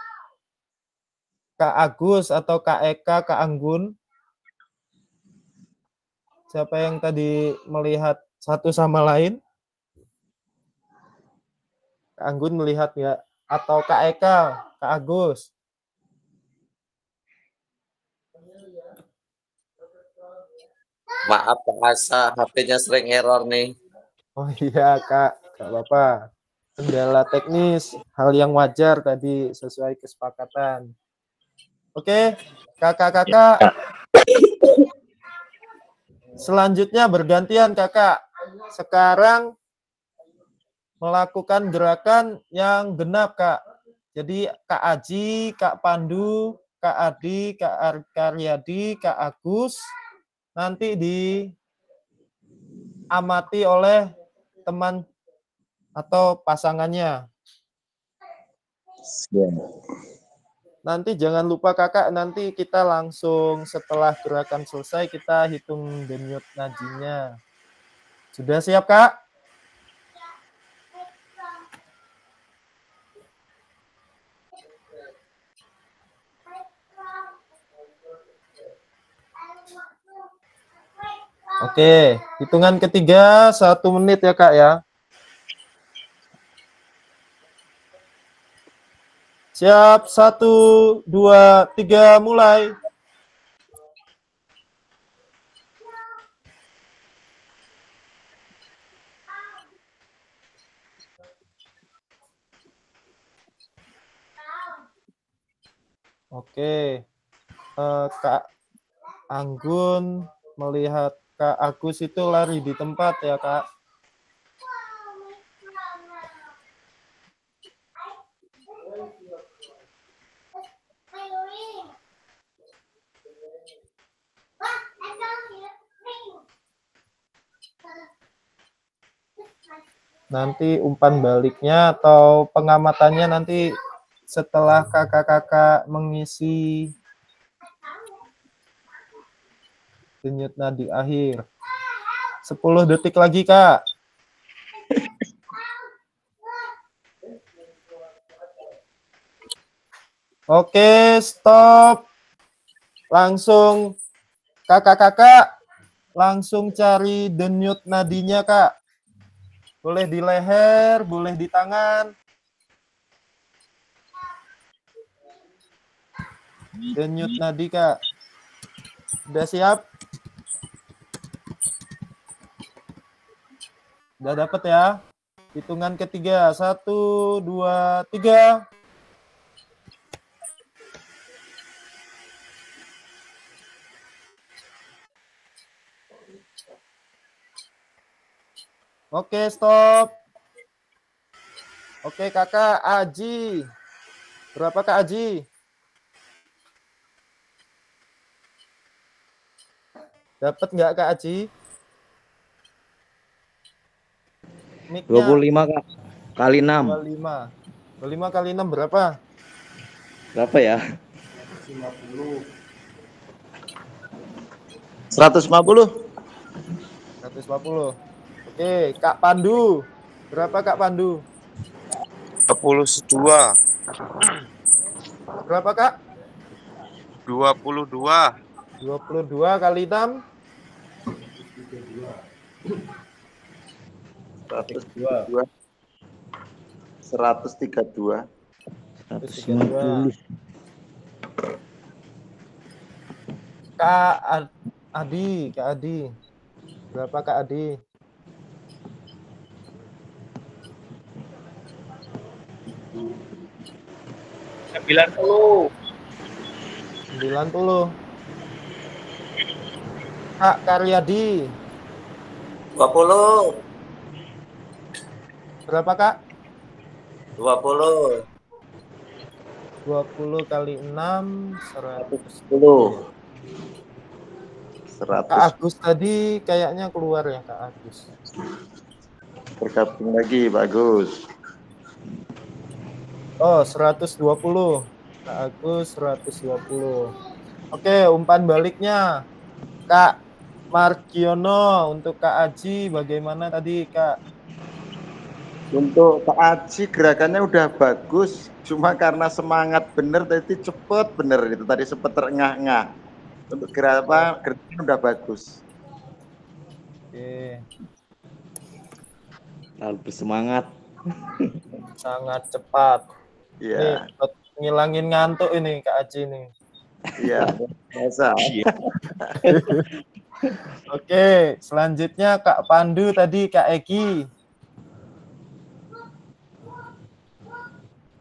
Kak Agus atau Kak Eka, Kak Anggun. Siapa yang tadi melihat satu sama lain? Kak Anggun melihat nggak? Atau Kak Eka, Kak Agus? Maaf Pak Asa, HP-nya sering error nih. Oh iya Kak, nggak apa-apa. Kendala teknis, hal yang wajar tadi sesuai kesepakatan. Oke, kakak-kakak. Selanjutnya bergantian kakak. Sekarang melakukan gerakan yang genap kak. Jadi Kak Aji, Kak Pandu, Kak Adi, Kak Karyadi, Kak Agus nanti diamati oleh teman atau pasangannya. Nanti jangan lupa kakak, nanti kita langsung setelah gerakan selesai kita hitung denyut nadinya. Sudah siap kak? Oke, hitungan ketiga 1 menit ya kak ya. Siap, 1, 2, 3, mulai. Oke, Kak Anggun melihat Kak Agus itu lari di tempat ya Kak. Nanti umpan baliknya atau pengamatannya nanti setelah kakak-kakak mengisi denyut nadi akhir. 10 detik lagi, Kak. Oke, stop. Langsung kakak-kakak langsung cari denyut nadinya, Kak. Boleh di leher, boleh di tangan. Denyut nadi, Kak. Udah siap? Udah dapet ya? Hitungan ketiga. 1, 2, 3. Oke, stop. Oke, kakak Aji. Berapa Kak Aji? Dapat nggak Kak Aji? Mic-nya 25 Kak. Kali 6. 25. 25 kali 6 berapa? Berapa ya? 50. 150. 150. Oke, Kak Pandu. Berapa Kak Pandu? 22. Berapa Kak? 22. 22 kali 6. 132. 132. 132. Kak Adi, Kak Adi. Berapa Kak Adi? 90. 90. Kak Karyadi. 20. Berapa Kak? 20. 20 kali 6, 110. 100. Kak Agus tadi kayaknya keluar ya Kak Agus. Bergabung lagi, bagus. Oh, 120. Kak Agus 120. Oke, umpan baliknya. Kak Margiono untuk Kak Aji bagaimana tadi, Kak? Untuk Pak Aji gerakannya udah bagus, cuma karena semangat bener tadi cepet bener itu tadi sempat terengah-engah. Untuk gerakannya udah bagus. Oke. Lebih semangat. Sangat cepat. Iya. Nih, buat ngilangin ngantuk ini Kak Aji nih. Iya, biasa. Oke, selanjutnya Kak Pandu tadi, Kak Eki.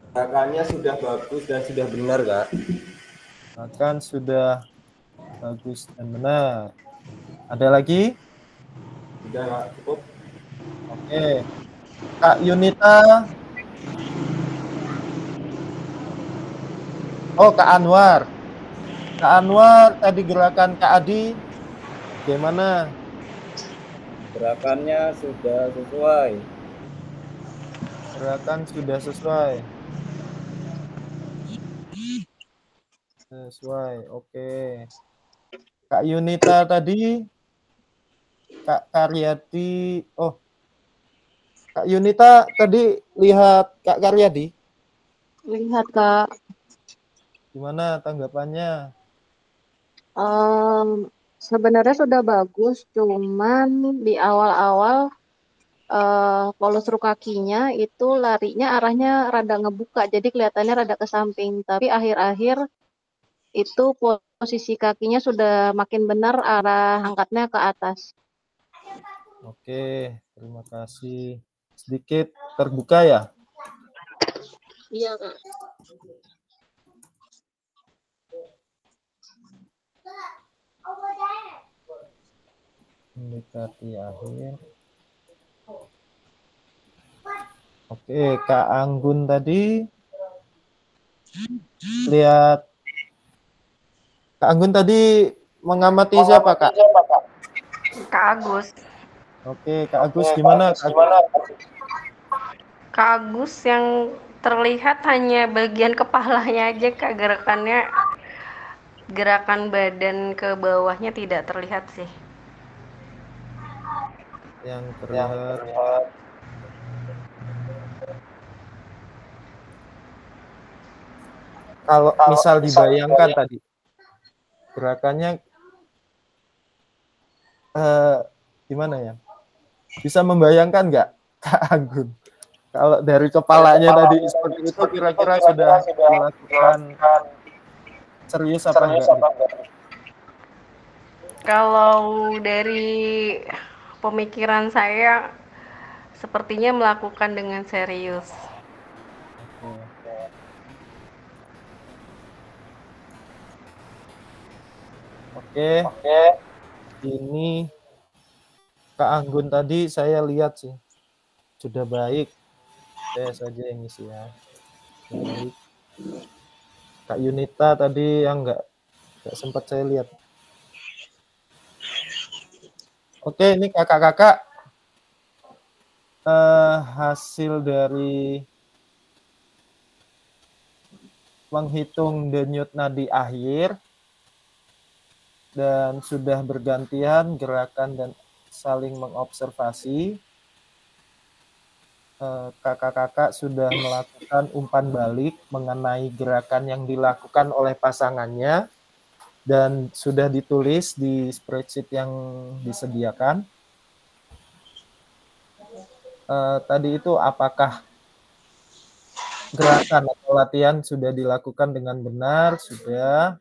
Gerakannya sudah bagus dan sudah benar, Kak. Bahkan sudah bagus dan benar. Ada lagi? Sudah, Kak, cukup. Oke. Kak Yunita. Oh, Kak Anwar. Kak Anwar, tadi gerakan Kak Adi, gimana? Gerakannya sudah sesuai. Gerakan sudah sesuai. Sesuai, oke. Kak Yunita tadi, Kak Karyadi, oh, Kak Yunita tadi lihat Kak Karyadi? Lihat, Kak. Gimana tanggapannya? Sebenarnya sudah bagus, cuman di awal-awal polosru kakinya itu larinya arahnya rada ngebuka, jadi kelihatannya rada ke samping. Tapi akhir-akhir itu posisi kakinya sudah makin benar, arah angkatnya ke atas. Oke, terima kasih. Sedikit terbuka ya? Iya, Kak. Mendekati akhir. Oke, Kak Anggun tadi lihat Kak Anggun tadi mengamati siapa, Kak? Kak Agus. Oke, Kak Agus gimana? Kak Agus yang terlihat hanya bagian kepalanya aja, Kak. Gerakan badan ke bawahnya tidak terlihat sih. Yang terlihat kalau misal dibayangkan tadi gerakannya gimana ya? Bisa membayangkan nggak, Kak Anggun? Kalau dari kepalanya tadi seperti itu kira-kira sudah dilakukan serius apa enggak? Kalau dari pemikiran saya sepertinya melakukan dengan serius. Oke. Ini Kak Anggun tadi saya lihat sih sudah baik. Saya saja yang ngisi ya. Baik. Kak Yunita tadi yang enggak sempat saya lihat. Oke, ini kakak-kakak hasil dari menghitung denyut nadi akhir dan sudah bergantian gerakan dan saling mengobservasi. Kakak-kakak sudah melakukan umpan balik mengenai gerakan yang dilakukan oleh pasangannya dan sudah ditulis di spreadsheet yang disediakan. Tadi itu apakah gerakan atau latihan sudah dilakukan dengan benar? Sudah.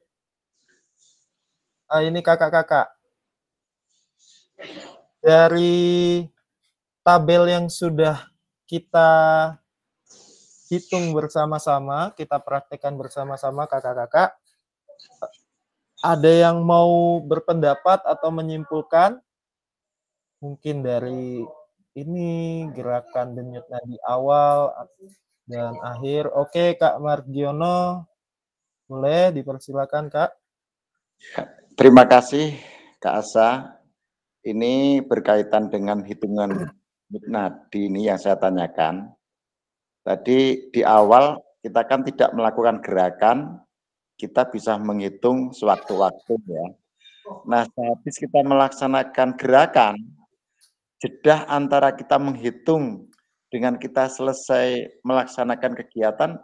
Ini kakak-kakak. Dari tabel yang sudah kita hitung bersama-sama, kita praktekkan bersama-sama kakak-kakak, ada yang mau berpendapat atau menyimpulkan? Mungkin dari ini gerakan denyut nadi awal dan akhir. Oke, Kak Margiono, boleh dipersilakan, Kak. Terima kasih, Kak Asa. Ini berkaitan dengan hitungan denyut nadi ini yang saya tanyakan. Tadi di awal kita kan tidak melakukan gerakan, kita bisa menghitung sewaktu-waktu ya. Nah, sehabis kita melaksanakan gerakan, jeda antara kita menghitung dengan kita selesai melaksanakan kegiatan,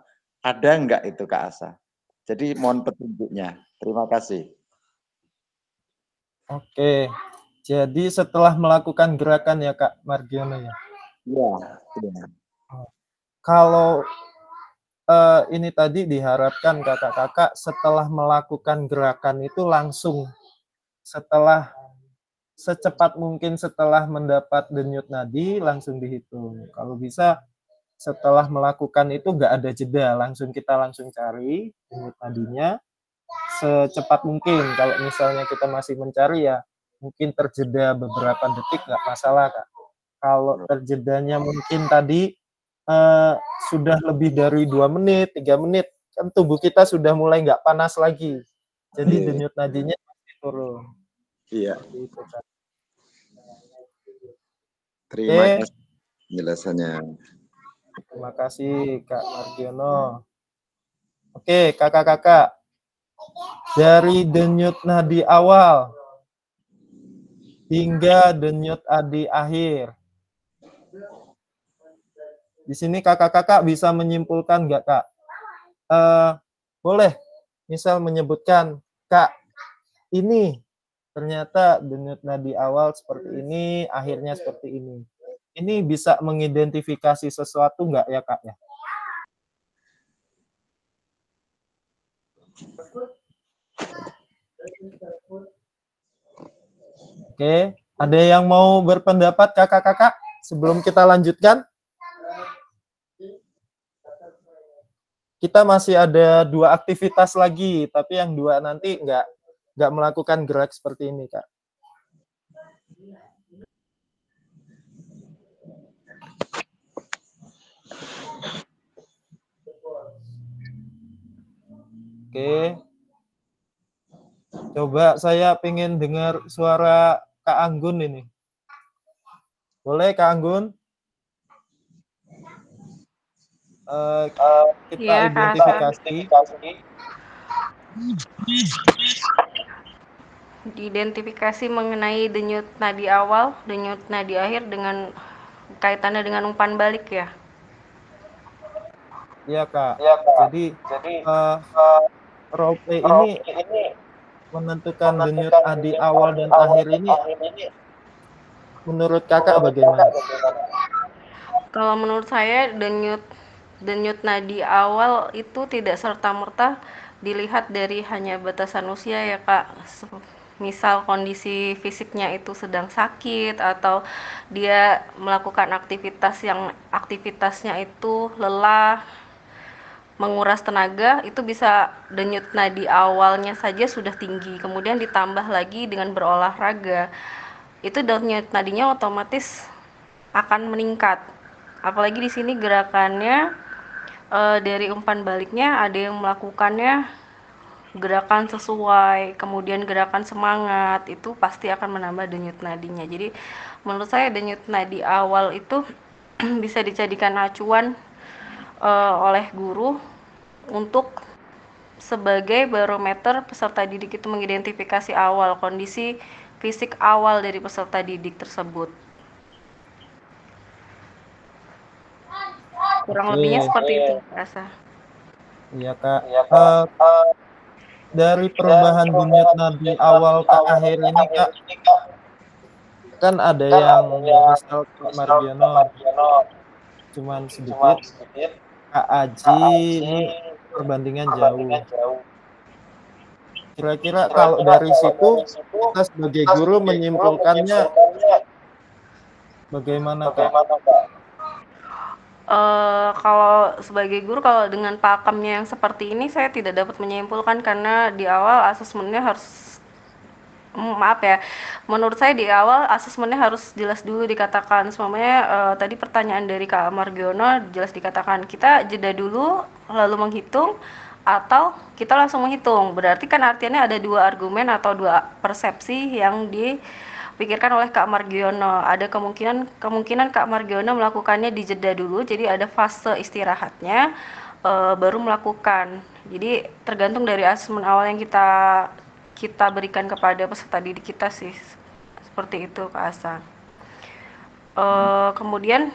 ada enggak itu Kak Asa? Jadi mohon petunjuknya. Terima kasih. Oke, jadi setelah melakukan gerakan ya Kak Margiono ya? Iya, iya. Kalau ini tadi diharapkan kakak-kakak setelah melakukan gerakan itu langsung secepat mungkin setelah mendapat denyut nadi langsung dihitung. Kalau bisa setelah melakukan itu nggak ada jeda, kita langsung cari denyut nadinya secepat mungkin. Kalau misalnya kita masih mencari ya mungkin terjeda beberapa detik nggak masalah Kak. Kalau terjedanya mungkin tadi sudah lebih dari 2 menit, 3 menit, kan tubuh kita sudah mulai nggak panas lagi. Jadi denyut nadinya pasti turun. Iya. Itu, Kak. Terima kasih penjelasannya. Terima kasih Kak Margiono. Oke, kakak-kakak. Dari denyut nadi awal hingga denyut nadi akhir. Di sini kakak-kakak bisa menyimpulkan nggak Kak? Boleh, misal menyebutkan, Kak, ini ternyata denyut nadi awal seperti ini, akhirnya seperti ini. Ini bisa mengidentifikasi sesuatu nggak ya Kak ya? Oke, ada yang mau berpendapat kakak-kakak sebelum kita lanjutkan? Kita masih ada 2 aktivitas lagi, tapi yang 2 nanti nggak melakukan gerak seperti ini, Kak. Oke. Coba saya pengen dengar suara Kak Anggun ini. Boleh Kak Anggun? Kita identifikasi. Diidentifikasi mengenai denyut nadi awal, denyut nadi akhir dengan kaitannya dengan umpan balik ya? Iya Kak. Jadi role play ini menentukan denyut nadi awal dan akhir ini menurut kakak bagaimana? Kalau menurut saya denyut nadi awal itu tidak serta-merta dilihat dari hanya batasan usia ya Kak. Misal kondisi fisiknya itu sedang sakit atau dia melakukan aktivitasnya itu lelah, menguras tenaga, itu bisa denyut nadi awalnya saja sudah tinggi, kemudian ditambah lagi dengan berolahraga, itu denyut nadinya otomatis akan meningkat. Apalagi di sini gerakannya dari umpan baliknya ada yang melakukannya gerakan sesuai, kemudian gerakan semangat, itu pasti akan menambah denyut nadinya. Jadi menurut saya denyut nadi awal itu bisa dijadikan acuan oleh guru untuk sebagai barometer peserta didik itu mengidentifikasi awal kondisi fisik awal dari peserta didik tersebut. Kurang lebihnya seperti itu, rasa. Iya Kak. Dari perubahan denyut nadi awal ke akhir ini Kak, kan ada yang misal Kak Margiono cuman sedikit, Kak Aji ini perbandingan jauh. Kira-kira kalau dari situ kita sebagai guru menyimpulkannya bagaimana Kak? Kalau sebagai guru, kalau dengan pakemnya yang seperti ini saya tidak dapat menyimpulkan karena di awal asesmennya harus menurut saya di awal asesmennya harus jelas dulu dikatakan. Semuanya tadi pertanyaan dari Kak Margiono jelas dikatakan kita jeda dulu lalu menghitung atau kita langsung menghitung. Berarti kan artinya ada 2 argumen atau 2 persepsi yang dipikirkan oleh Kak Margiono. Ada kemungkinan Kak Margiono melakukannya di jeda dulu, jadi ada fase istirahatnya baru melakukan. Jadi tergantung dari asesmen awal yang kita berikan kepada peserta didik kita sih, seperti itu Kak Asa. Kemudian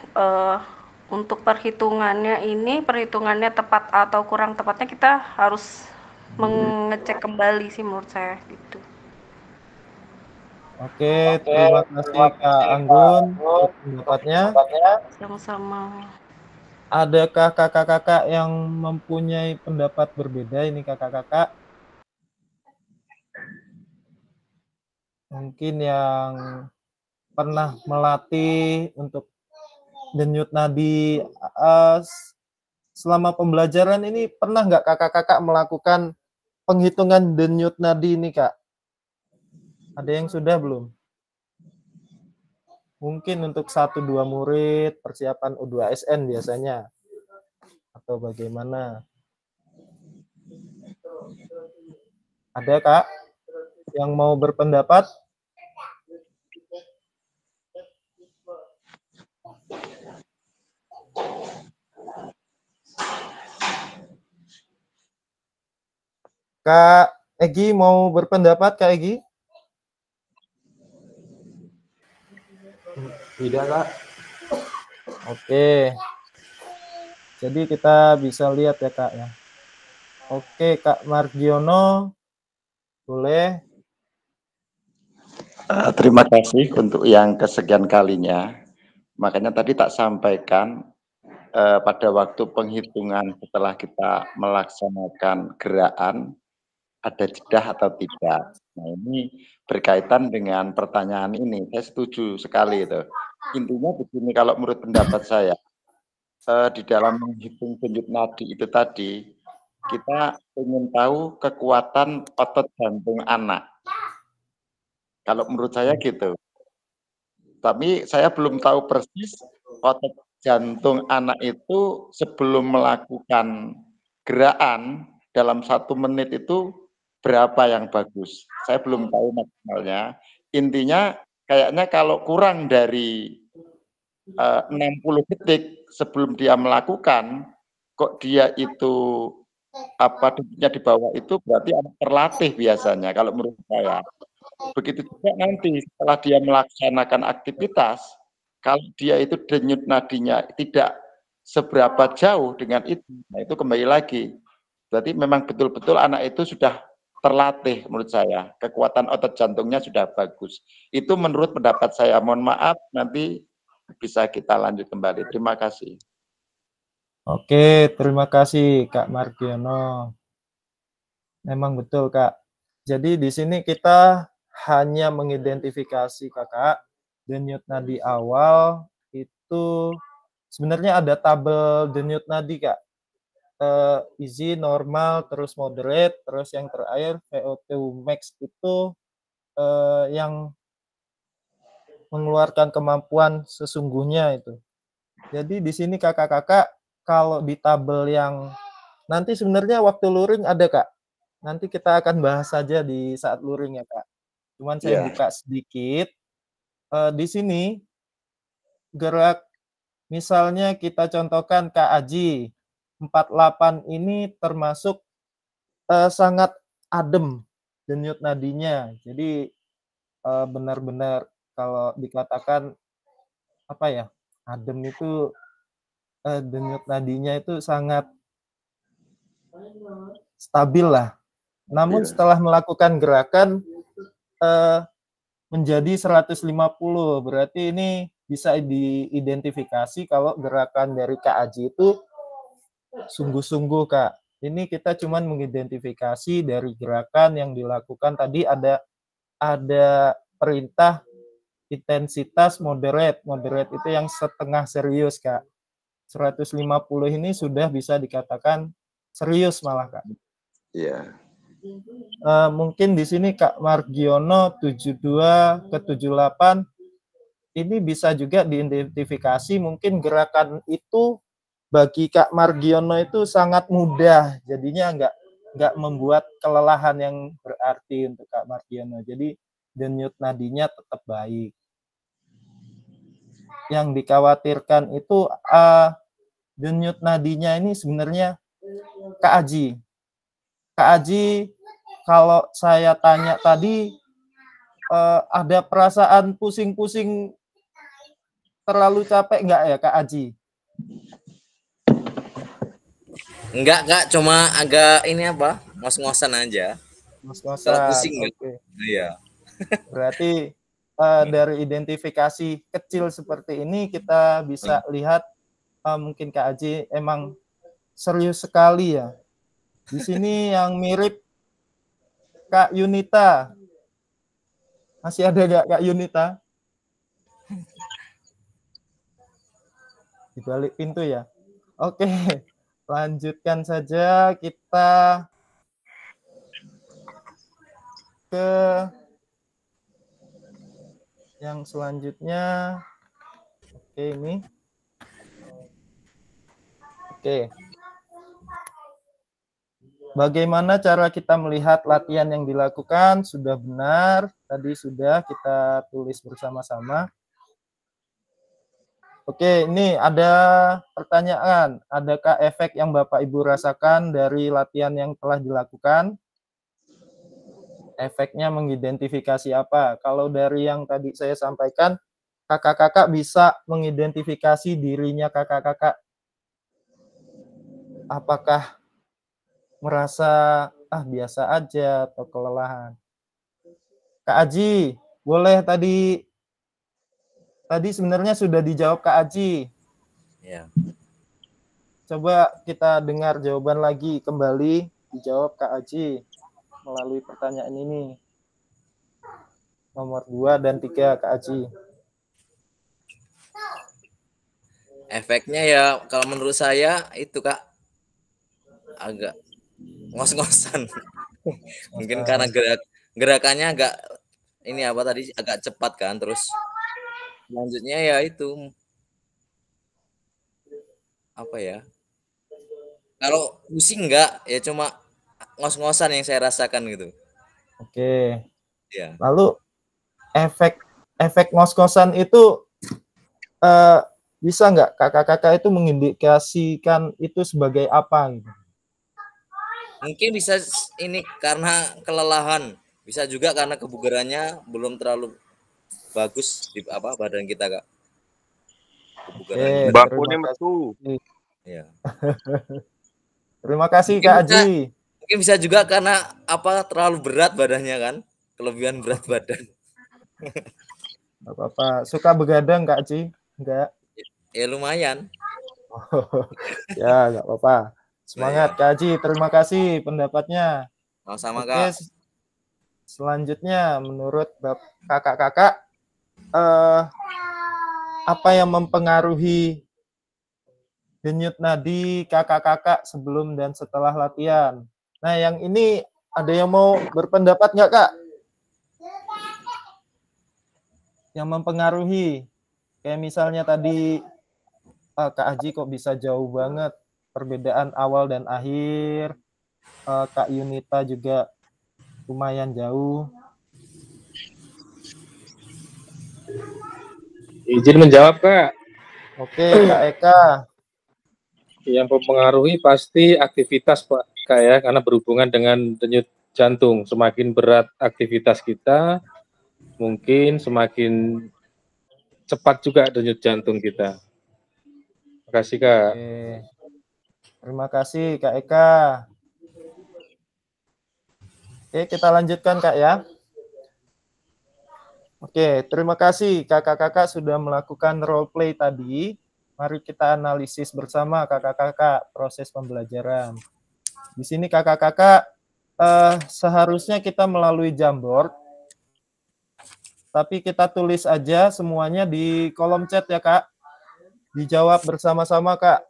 Untuk perhitungannya tepat atau kurang tepatnya kita harus mengecek kembali sih menurut saya gitu. Oke, terima kasih Kak Anggun untuk pendapatnya. Sama-sama. Adakah kakak-kakak yang mempunyai pendapat berbeda ini kakak-kakak? Mungkin yang pernah melatih untuk denyut nadi selama pembelajaran ini, pernah nggak kakak-kakak melakukan penghitungan denyut nadi ini, Kak? Ada yang sudah belum? Mungkin untuk 1-2 murid persiapan U2SN biasanya, atau bagaimana? Ada Kak yang mau berpendapat? Kak Egi mau berpendapat, Kak Egi? Tidak, Kak. Oke. Jadi kita bisa lihat ya, Kak ya. Oke, Kak Margiono, boleh. Terima kasih untuk yang kesekian kalinya. Makanya tadi tak sampaikan pada waktu penghitungan setelah kita melaksanakan gerakan, ada jeda atau tidak. Nah, ini berkaitan dengan pertanyaan ini. Saya setuju sekali itu. Intinya begini, kalau menurut pendapat saya, di dalam menghitung denyut nadi itu tadi, kita ingin tahu kekuatan otot jantung anak. Kalau menurut saya gitu. Tapi saya belum tahu persis otot jantung anak itu sebelum melakukan gerakan dalam 1 menit itu berapa yang bagus. Saya belum tahu maksimalnya. Intinya kayaknya kalau kurang dari 60 detik sebelum dia melakukan, kok dia itu denyutnya di bawah itu berarti anak terlatih biasanya kalau menurut saya. Begitu juga nanti setelah dia melaksanakan aktivitas, kalau dia itu denyut nadinya tidak seberapa jauh dengan itu, nah itu kembali lagi. Berarti memang betul-betul anak itu sudah terlatih menurut saya, kekuatan otot jantungnya sudah bagus. Itu menurut pendapat saya. Mohon maaf, nanti bisa kita lanjut kembali. Terima kasih. Oke, terima kasih Kak Margiono. Memang betul, Kak. Jadi di sini kita hanya mengidentifikasi Kakak denyut nadi awal itu sebenarnya ada tabel denyut nadi, Kak. Easy, normal, terus moderate, terus yang terakhir VO2 max itu yang mengeluarkan kemampuan sesungguhnya itu. Jadi di sini kakak-kakak kalau di tabel yang nanti sebenarnya waktu luring ada, Kak. Nanti kita akan bahas saja di saat luring ya, Kak. Cuman saya buka sedikit. Di sini gerak misalnya kita contohkan Kak Aji 48 ini termasuk sangat adem denyut nadinya. Jadi benar-benar kalau dikatakan apa ya, adem itu denyut nadinya itu sangat stabil lah. Namun setelah melakukan gerakan menjadi 150, berarti ini bisa diidentifikasi kalau gerakan dari Kak Aji itu sungguh-sungguh, Kak. Ini kita cuman mengidentifikasi dari gerakan yang dilakukan tadi ada perintah intensitas moderate. Moderate itu yang setengah serius, Kak. 150 ini sudah bisa dikatakan serius malah, Kak. Iya. Mungkin di sini Kak Margiono 72 ke 78 ini bisa juga diidentifikasi mungkin gerakan itu bagi Kak Margiono itu sangat mudah, jadinya nggak membuat kelelahan yang berarti untuk Kak Margiono. Jadi denyut nadinya tetap baik. Yang dikhawatirkan itu denyut nadinya ini sebenarnya Kak Aji. Kak Aji, kalau saya tanya tadi ada perasaan pusing-pusing terlalu capek nggak ya Kak Aji? Enggak, Kak, cuma agak ini apa? Ngos-ngosan aja. Kalau Ngos-ngosan. pusing enggak? Oke. Iya. Berarti dari identifikasi kecil seperti ini kita bisa lihat mungkin Kak Aji emang serius sekali ya. Di sini yang mirip Kak Yunita. Masih ada nggak Kak Yunita? Di balik pintu ya. Oke, lanjutkan saja kita ke yang selanjutnya. Oke, ini. Oke. Bagaimana cara kita melihat latihan yang dilakukan sudah benar? Tadi sudah kita tulis bersama-sama. Oke, ini ada pertanyaan. Adakah efek yang Bapak Ibu rasakan dari latihan yang telah dilakukan? Efeknya mengidentifikasi apa? Kalau dari yang tadi saya sampaikan, kakak-kakak bisa mengidentifikasi dirinya kakak-kakak. Apakah merasa biasa aja atau kelelahan? Kak Aji, boleh tadi sebenarnya sudah dijawab Kak Aji. Ya. Coba kita dengar jawaban lagi kembali dijawab Kak Aji melalui pertanyaan ini. Nomor 2 dan 3 Kak Aji. Efeknya ya kalau menurut saya itu Kak agak ngos-ngosan. Mungkin karena gerakannya agak ini apa tadi agak cepat kan, terus selanjutnya ya itu apa ya? Kalau pusing enggak ya cuma ngos-ngosan yang saya rasakan gitu. Oke. Ya. Lalu efek ngos-ngosan itu bisa nggak kakak-kakak itu mengindikasikan itu sebagai apa gitu? Mungkin bisa ini karena kelelahan, bisa juga karena kebugarannya belum terlalu bagus di apa badan kita Kak. Kebugarannya. Bakune metu. Ya. Terima kasih Kak Aji. Mungkin bisa juga karena apa terlalu berat badannya kan, kelebihan berat badan. Gak apa-apa. Suka begadang Kak Aji? Enggak. Ya lumayan. Ya, nggak apa-apa. Semangat Kak Aji, terima kasih pendapatnya. Sama-sama Oke, Kak. Selanjutnya menurut kakak-kakak apa yang mempengaruhi denyut nadi kakak-kakak sebelum dan setelah latihan? Nah, yang ini ada yang mau berpendapat nggak Kak? Yang mempengaruhi, kayak misalnya tadi Kak Aji kok bisa jauh banget perbedaan awal dan akhir. Kak Yunita juga lumayan jauh. Izin menjawab Kak. Oke, Kak Eka. Yang mempengaruhi pasti aktivitas Pak Kak ya, karena berhubungan dengan denyut jantung. Semakin berat aktivitas kita, mungkin semakin cepat juga denyut jantung kita. Terima kasih Kak. Oke. Terima kasih Kak Eka. Oke, kita lanjutkan Kak ya. Oke, terima kasih kakak-kakak sudah melakukan role play tadi. Mari kita analisis bersama kakak-kakak proses pembelajaran. Di sini kakak-kakak seharusnya kita melalui Jamboard, tapi kita tulis aja semuanya di kolom chat ya Kak. Dijawab bersama-sama Kak.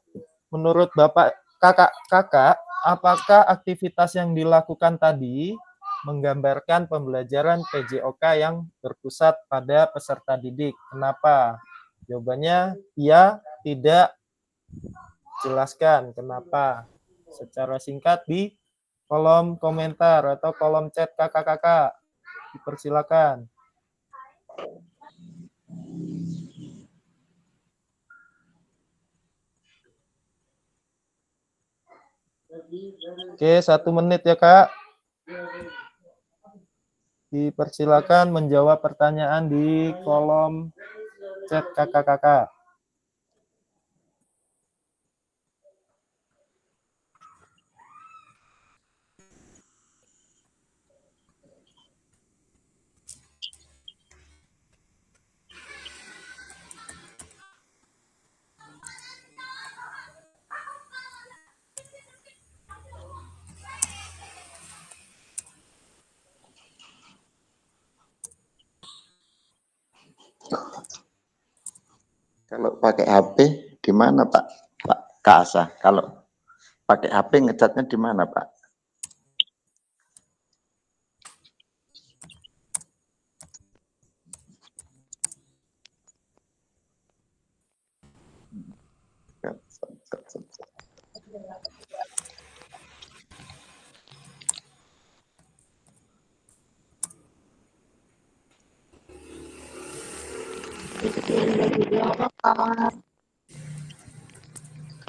Menurut Bapak kakak-kakak, apakah aktivitas yang dilakukan tadi menggambarkan pembelajaran PJOK yang berpusat pada peserta didik? Kenapa? Jawabannya iya, tidak. Jelaskan kenapa. Secara singkat di kolom komentar atau kolom chat kakak-kakak. Dipersilakan. Oke, 1 menit ya Kak. Dipersilakan menjawab pertanyaan di kolom chat kakak-kakak. Kalau pakai HP di mana Pak? Pak Kak Asa, kalau pakai HP ngecatnya di mana Pak?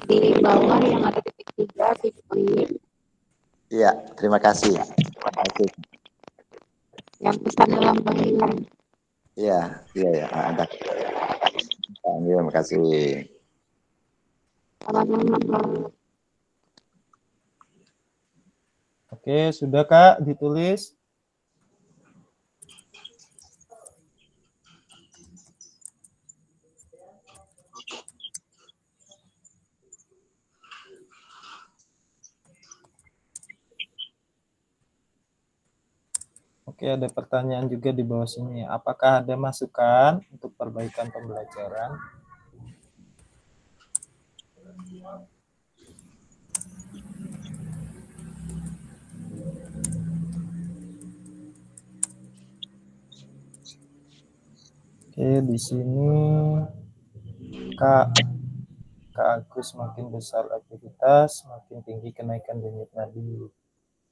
Di bawah yang ada titik 3 di print. Iya, terima kasih. Terima kasih. Yang pesan dalam panggilan. Iya, ya, ada. Terima kasih. Oke, sudah Kak ditulis? Oke, ada pertanyaan juga di bawah sini. Apakah ada masukan untuk perbaikan pembelajaran? Oke, di sini Kak Agus makin besar aktivitas, makin tinggi kenaikan denyut nadi.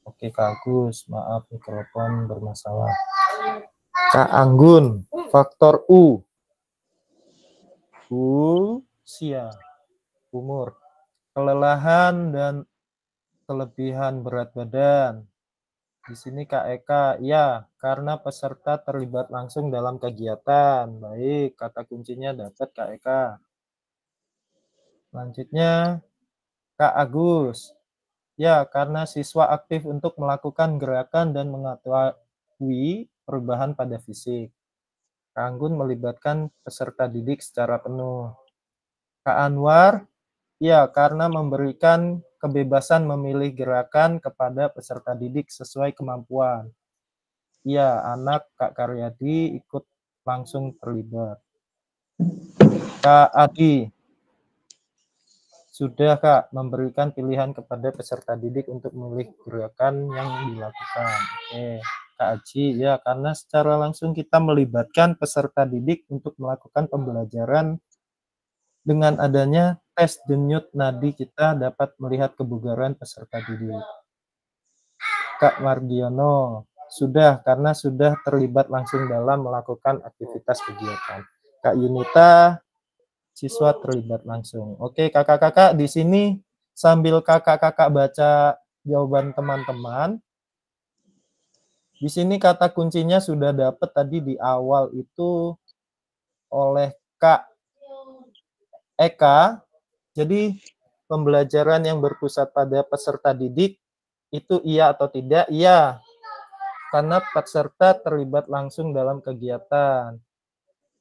Oke, Kak Agus, maaf mikrofon bermasalah. Kak Anggun, faktor U. Usia, umur, kelelahan dan kelebihan berat badan. Di sini Kak Eka, ya, karena peserta terlibat langsung dalam kegiatan. Baik, kata kuncinya dapat Kak Eka. Selanjutnya, Kak Agus. Ya, karena siswa aktif untuk melakukan gerakan dan mengetahui perubahan pada fisik. Kak Anggun melibatkan peserta didik secara penuh. Kak Anwar, ya, karena memberikan kebebasan memilih gerakan kepada peserta didik sesuai kemampuan. Ya, anak Kak Karyadi ikut langsung terlibat. Kak Adi, sudah Kak memberikan pilihan kepada peserta didik untuk memilih gerakan yang dilakukan. Oke, Kak Aji, ya, karena secara langsung kita melibatkan peserta didik untuk melakukan pembelajaran. Dengan adanya tes denyut nadi kita dapat melihat kebugaran peserta didik. Kak Mardiono, sudah, karena sudah terlibat langsung dalam melakukan aktivitas kegiatan. Kak Yunita, siswa terlibat langsung. Oke, kakak-kakak di sini sambil kakak-kakak baca jawaban teman-teman. Di sini kata kuncinya sudah dapat tadi di awal itu oleh Kak Eka. Jadi pembelajaran yang berpusat pada peserta didik itu iya atau tidak? Iya. Karena peserta terlibat langsung dalam kegiatan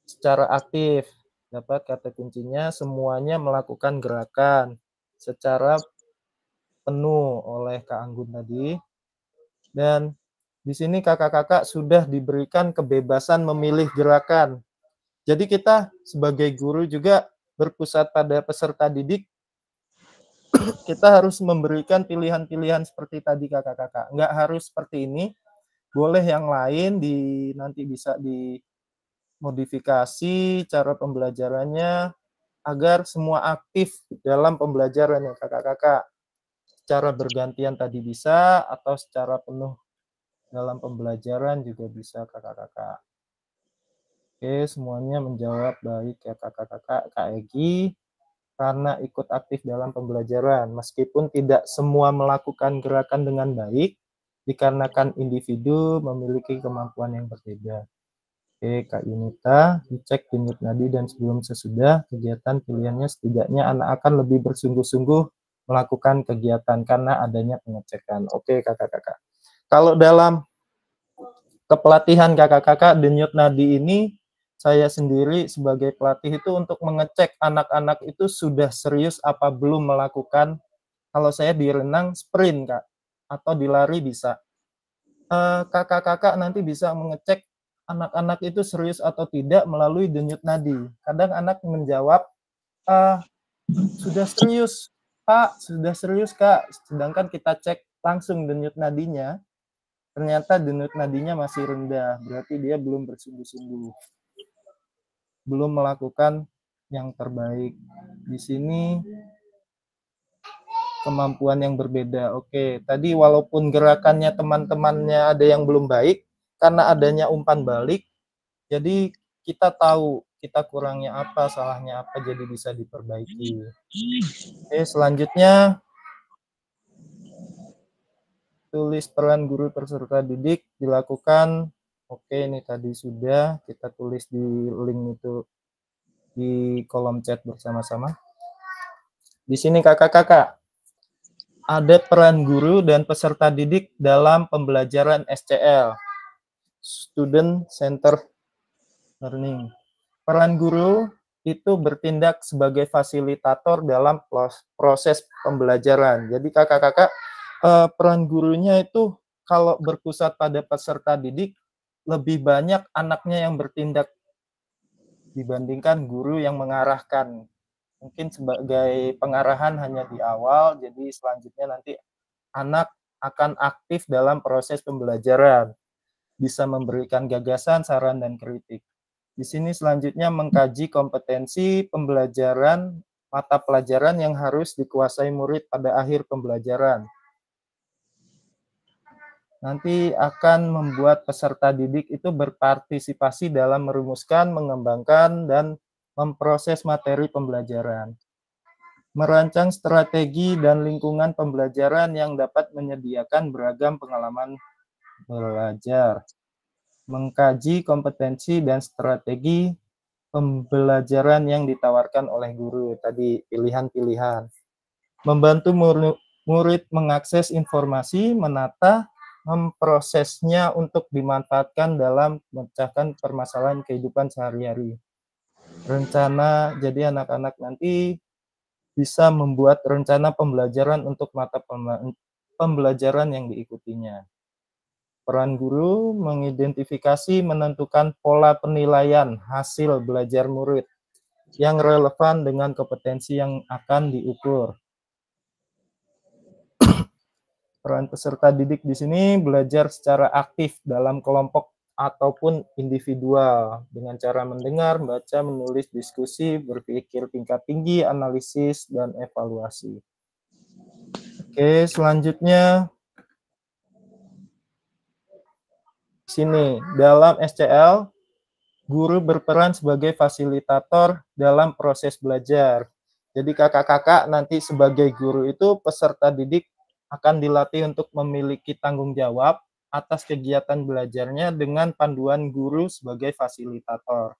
secara aktif. Dapat kata kuncinya semuanya melakukan gerakan secara penuh oleh Kak Anggun tadi. Dan di sini kakak-kakak sudah diberikan kebebasan memilih gerakan. Jadi kita sebagai guru juga berpusat pada peserta didik, kita harus memberikan pilihan-pilihan seperti tadi kakak-kakak. Nggak harus seperti ini, boleh yang lain nanti bisa dimodifikasi cara pembelajarannya agar semua aktif dalam pembelajaran ya kakak-kakak. Secara bergantian tadi bisa atau secara penuh dalam pembelajaran juga bisa kakak-kakak. Oke, semuanya menjawab baik ya kakak-kakak. Kak Egi, karena ikut aktif dalam pembelajaran, meskipun tidak semua melakukan gerakan dengan baik, dikarenakan individu memiliki kemampuan yang berbeda. Oke, Kak Yunita, dicek denyut nadi dan sebelum sesudah kegiatan pilihannya setidaknya anak akan lebih bersungguh-sungguh melakukan kegiatan karena adanya pengecekan. Oke, kakak-kakak. Kalau dalam kepelatihan kakak-kakak denyut nadi ini, saya sendiri sebagai pelatih itu untuk mengecek anak-anak itu sudah serius apa belum melakukan. Kalau saya di renang sprint Kak, atau di lari bisa. Kakak-kakak nanti bisa mengecek anak-anak itu serius atau tidak melalui denyut nadi. Kadang anak menjawab, sudah serius, Pak, sudah serius, Kak. Sedangkan kita cek langsung denyut nadinya, ternyata denyut nadinya masih rendah. Berarti dia belum bersungguh-sungguh. Belum melakukan yang terbaik. Di sini kemampuan yang berbeda. Oke, tadi walaupun gerakannya teman-temannya ada yang belum baik, karena adanya umpan balik, jadi kita tahu kita kurangnya apa, salahnya apa, jadi bisa diperbaiki. Oke, selanjutnya tulis peran guru peserta didik dilakukan. Oke, ini tadi sudah kita tulis di link itu di kolom chat bersama-sama. Di sini kakak-kakak, ada peran guru dan peserta didik dalam pembelajaran SCL, Student Center Learning. Peran guru itu bertindak sebagai fasilitator dalam proses pembelajaran. Jadi kakak-kakak, peran gurunya itu kalau berpusat pada peserta didik, lebih banyak anaknya yang bertindak dibandingkan guru yang mengarahkan. Mungkin sebagai pengarahan hanya di awal, jadi selanjutnya nanti anak akan aktif dalam proses pembelajaran, bisa memberikan gagasan, saran, dan kritik. Di sini selanjutnya mengkaji kompetensi pembelajaran mata pelajaran yang harus dikuasai murid pada akhir pembelajaran. Nanti akan membuat peserta didik itu berpartisipasi dalam merumuskan, mengembangkan, dan memproses materi pembelajaran. Merancang strategi dan lingkungan pembelajaran yang dapat menyediakan beragam pengalaman belajar. Mengkaji kompetensi dan strategi pembelajaran yang ditawarkan oleh guru. Tadi pilihan-pilihan. Membantu murid mengakses informasi, menata, memprosesnya untuk dimanfaatkan dalam memecahkan permasalahan kehidupan sehari-hari. Rencana, jadi anak-anak nanti bisa membuat rencana pembelajaran untuk mata pembelajaran yang diikutinya. Peran guru mengidentifikasi, menentukan pola penilaian hasil belajar murid yang relevan dengan kompetensi yang akan diukur. Peran peserta didik di sini belajar secara aktif dalam kelompok ataupun individual dengan cara mendengar, membaca, menulis, diskusi, berpikir tingkat tinggi, analisis, dan evaluasi. Oke, selanjutnya sini dalam SCL guru berperan sebagai fasilitator dalam proses belajar. Jadi kakak-kakak nanti sebagai guru itu peserta didik akan dilatih untuk memiliki tanggung jawab atas kegiatan belajarnya dengan panduan guru sebagai fasilitator.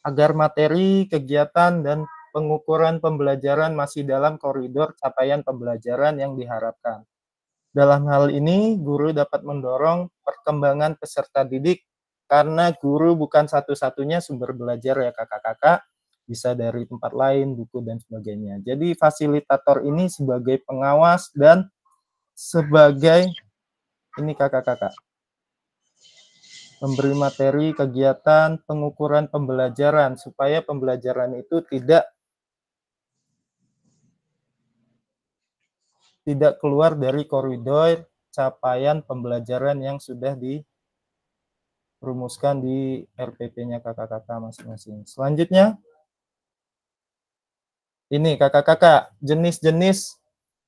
Agar materi, kegiatan, dan pengukuran pembelajaran masih dalam koridor capaian pembelajaran yang diharapkan. Dalam hal ini, guru dapat mendorong perkembangan peserta didik karena guru bukan satu-satunya sumber belajar ya kakak-kakak, bisa dari tempat lain, buku, dan sebagainya. Jadi fasilitator ini sebagai pengawas dan sebagai ini kakak-kakak memberi materi, kegiatan, pengukuran pembelajaran supaya pembelajaran itu tidak keluar dari koridor capaian pembelajaran yang sudah dirumuskan di RPP-nya kakak-kakak masing-masing. Selanjutnya ini kakak-kakak jenis-jenis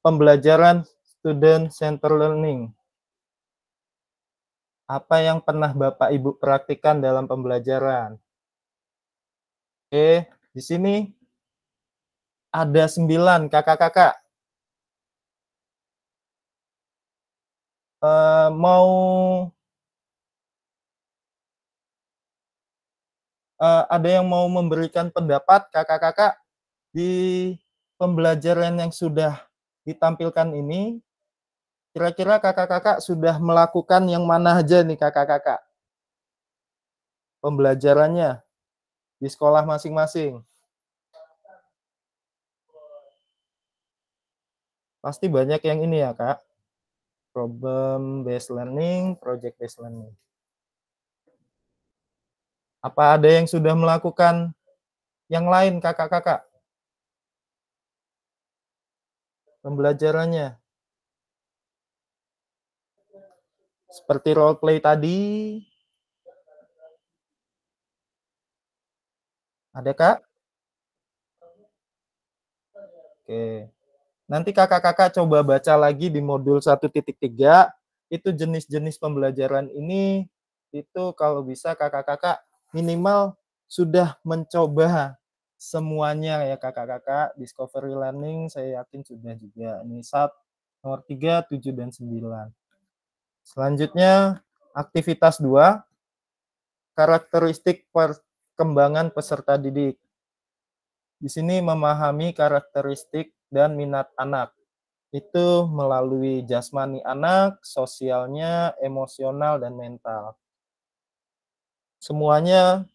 pembelajaran Student Center Learning. Apa yang pernah Bapak Ibu praktikkan dalam pembelajaran? Oke, di sini ada 9 kakak-kakak. Ada yang mau memberikan pendapat kakak-kakak di pembelajaran yang sudah ditampilkan ini? Kira-kira kakak-kakak sudah melakukan yang mana aja nih kakak-kakak? Pembelajarannya di sekolah masing-masing. Pasti banyak yang ini ya kak. Problem based learning, project based learning. Apa ada yang sudah melakukan yang lain, kakak-kakak? Pembelajarannya. Seperti role play tadi. Ada, Kak? Oke. Nanti kakak-kakak coba baca lagi di modul 1.3. Itu jenis-jenis pembelajaran ini, itu kalau bisa kakak-kakak minimal sudah mencoba semuanya ya kakak-kakak. Discovery learning saya yakin sudah juga. Ini nomor 3, 7, dan 9. Selanjutnya, aktivitas 2, karakteristik perkembangan peserta didik. Di sini memahami karakteristik dan minat anak. Itu melalui jasmani anak, sosialnya, emosional, dan mental. Semuanya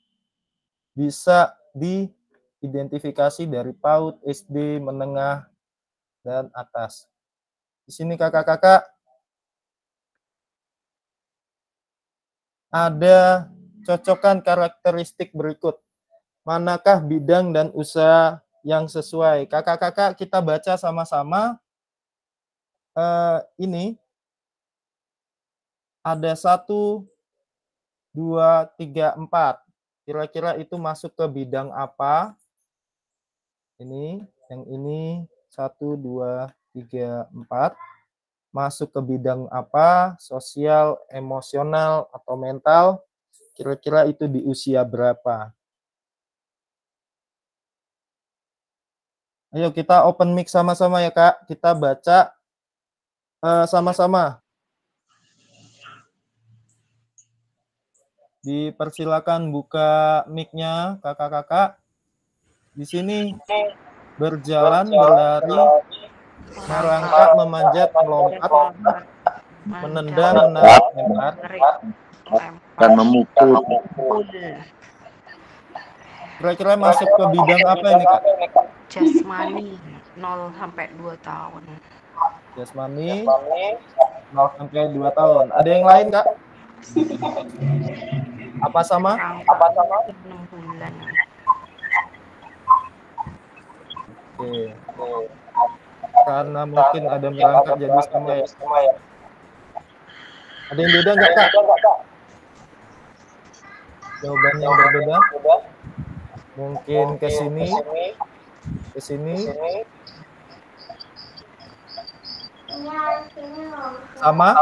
bisa diidentifikasi dari PAUD, SD, menengah, dan atas. Di sini kakak-kakak ada cocokkan karakteristik berikut. Manakah bidang dan usaha yang sesuai? Kakak-kakak kita baca sama-sama. Ini ada 1, 2, 3, 4. Kira-kira itu masuk ke bidang apa? Ini, yang ini 1, 2, 3, 4. Masuk ke bidang apa? Sosial, emosional, atau mental? Kira-kira itu di usia berapa? Ayo kita open mic sama-sama ya Kak. Kita baca sama-sama. Dipersilakan buka mic-nya kakak-kakak. Di sini berjalan, berlari, merangkak, memanjat, melompat, menendang, menarik, lempar, dan memukul. Kira-kira masuk ke bidang apa ini Kak? Jasmani 0 sampai 2 tahun. Jasmani 0 sampai 2 tahun. Ada yang lain Kak? Apa sama? 6 bulan. Oke. Karena mungkin ada merangkak jadi sama ya. Ada yang beda nggak Kak? Jawabannya yang berbeda? Mungkin ke sini, ke sini. Sama?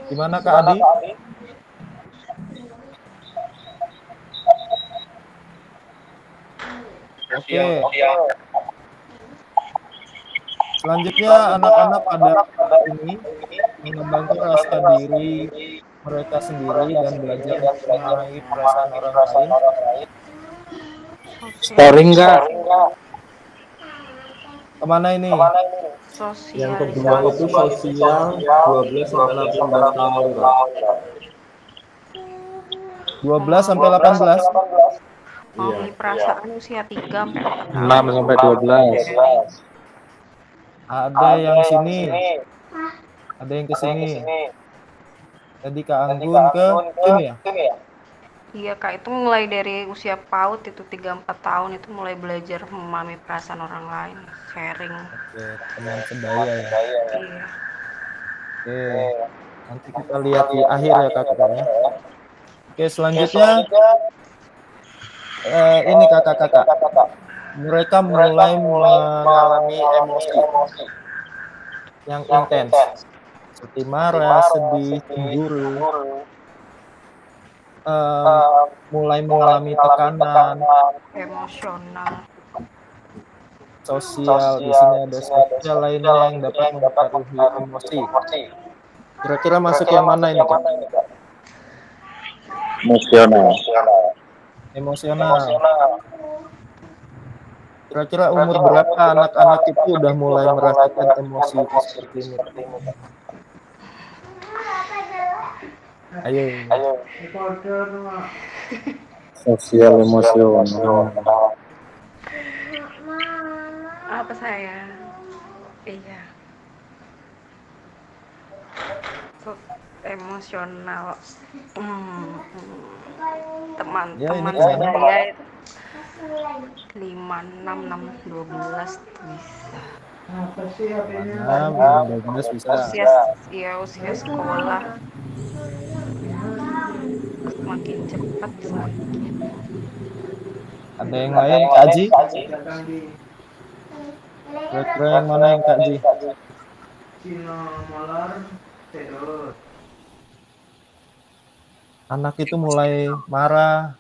Gimana Kak Adi? Oke. Selanjutnya anak-anak pada ini mengembangkan rasa diri mereka sendiri dan belajar mengenai perasaan orang lain. Scoring nggak? Kemana ini? Sosial. Yang kedua itu sosial 12 sampai 18 tahun, Kak. 12 sampai 18. Memahami perasaan usia 3 sampai 4 tahun. 6 sampai 12. Ada yang sini. Ada yang ke sini. Jadi Kak Anggun ke sini ya? Iya Kak, itu mulai dari usia PAUD itu 3-4 tahun itu mulai belajar memahami perasaan orang lain, sharing. Oke, teman sebaya ya. Iya. Oke, nanti kita lihat di akhir ya kakak-kakak. Oke, selanjutnya ini kakak-kakak. Mereka mulai mengalami emosi yang intens, seperti marah, sedih, cemburu, mulai mengalami tekanan, emosional, sosial. Di sini ada sosial lainnya yang dapat mempengaruhi emosi. Kira-kira masuk yang mana ini Kak? Emosional. Emosional. Kira-kira umur berapa anak-anak itu udah mulai merasakan emosi seperti ini? Ayo. Sosial emosional. Apa saya? Iya. emosional Ya, ini teman-teman teman. saya itu 5, 6, 6, 12 bisa. Apa sih HP-nya? 12 bisa. Usia sekolah semakin cepat semakin. Ada yang lain, Kak Ji? Kira-kira yang mana yang Kak Ji? Anak itu mulai marah,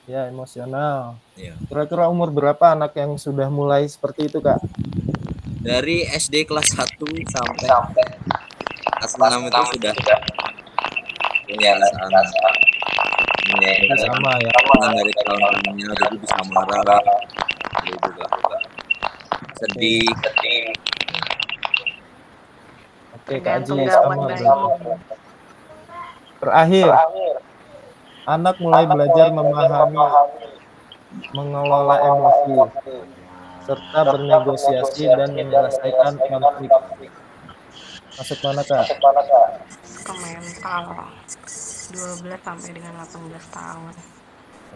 ya emosional. Iya. Kira-kira umur berapa anak yang sudah mulai seperti itu, Kak? Dari SD kelas 1 sampai kelas 6 itu sudah punya rasa sama ya. Dari kawan-kawannya, jadi bisa marah, gitu lah. Sedih. Oke, Kak Ji, sama. Terakhir, anak mulai belajar memahami, mengelola emosi, serta bernegosiasi dan menyelesaikan konflik. Masuk mana, Kak? Ke mental 12 sampai dengan 18 tahun.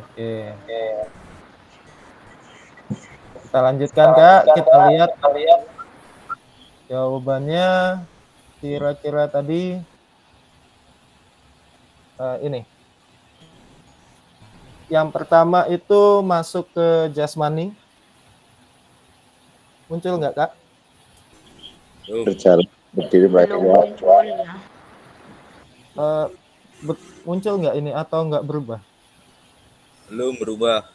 Oke. Kita lanjutkan, Kak. Kita lihat jawabannya. Kira-kira tadi ini. Yang pertama itu masuk ke jasmani. Muncul nggak, Kak? Berjalan berdiri belajar. Muncul nggak ini atau nggak berubah? Belum berubah.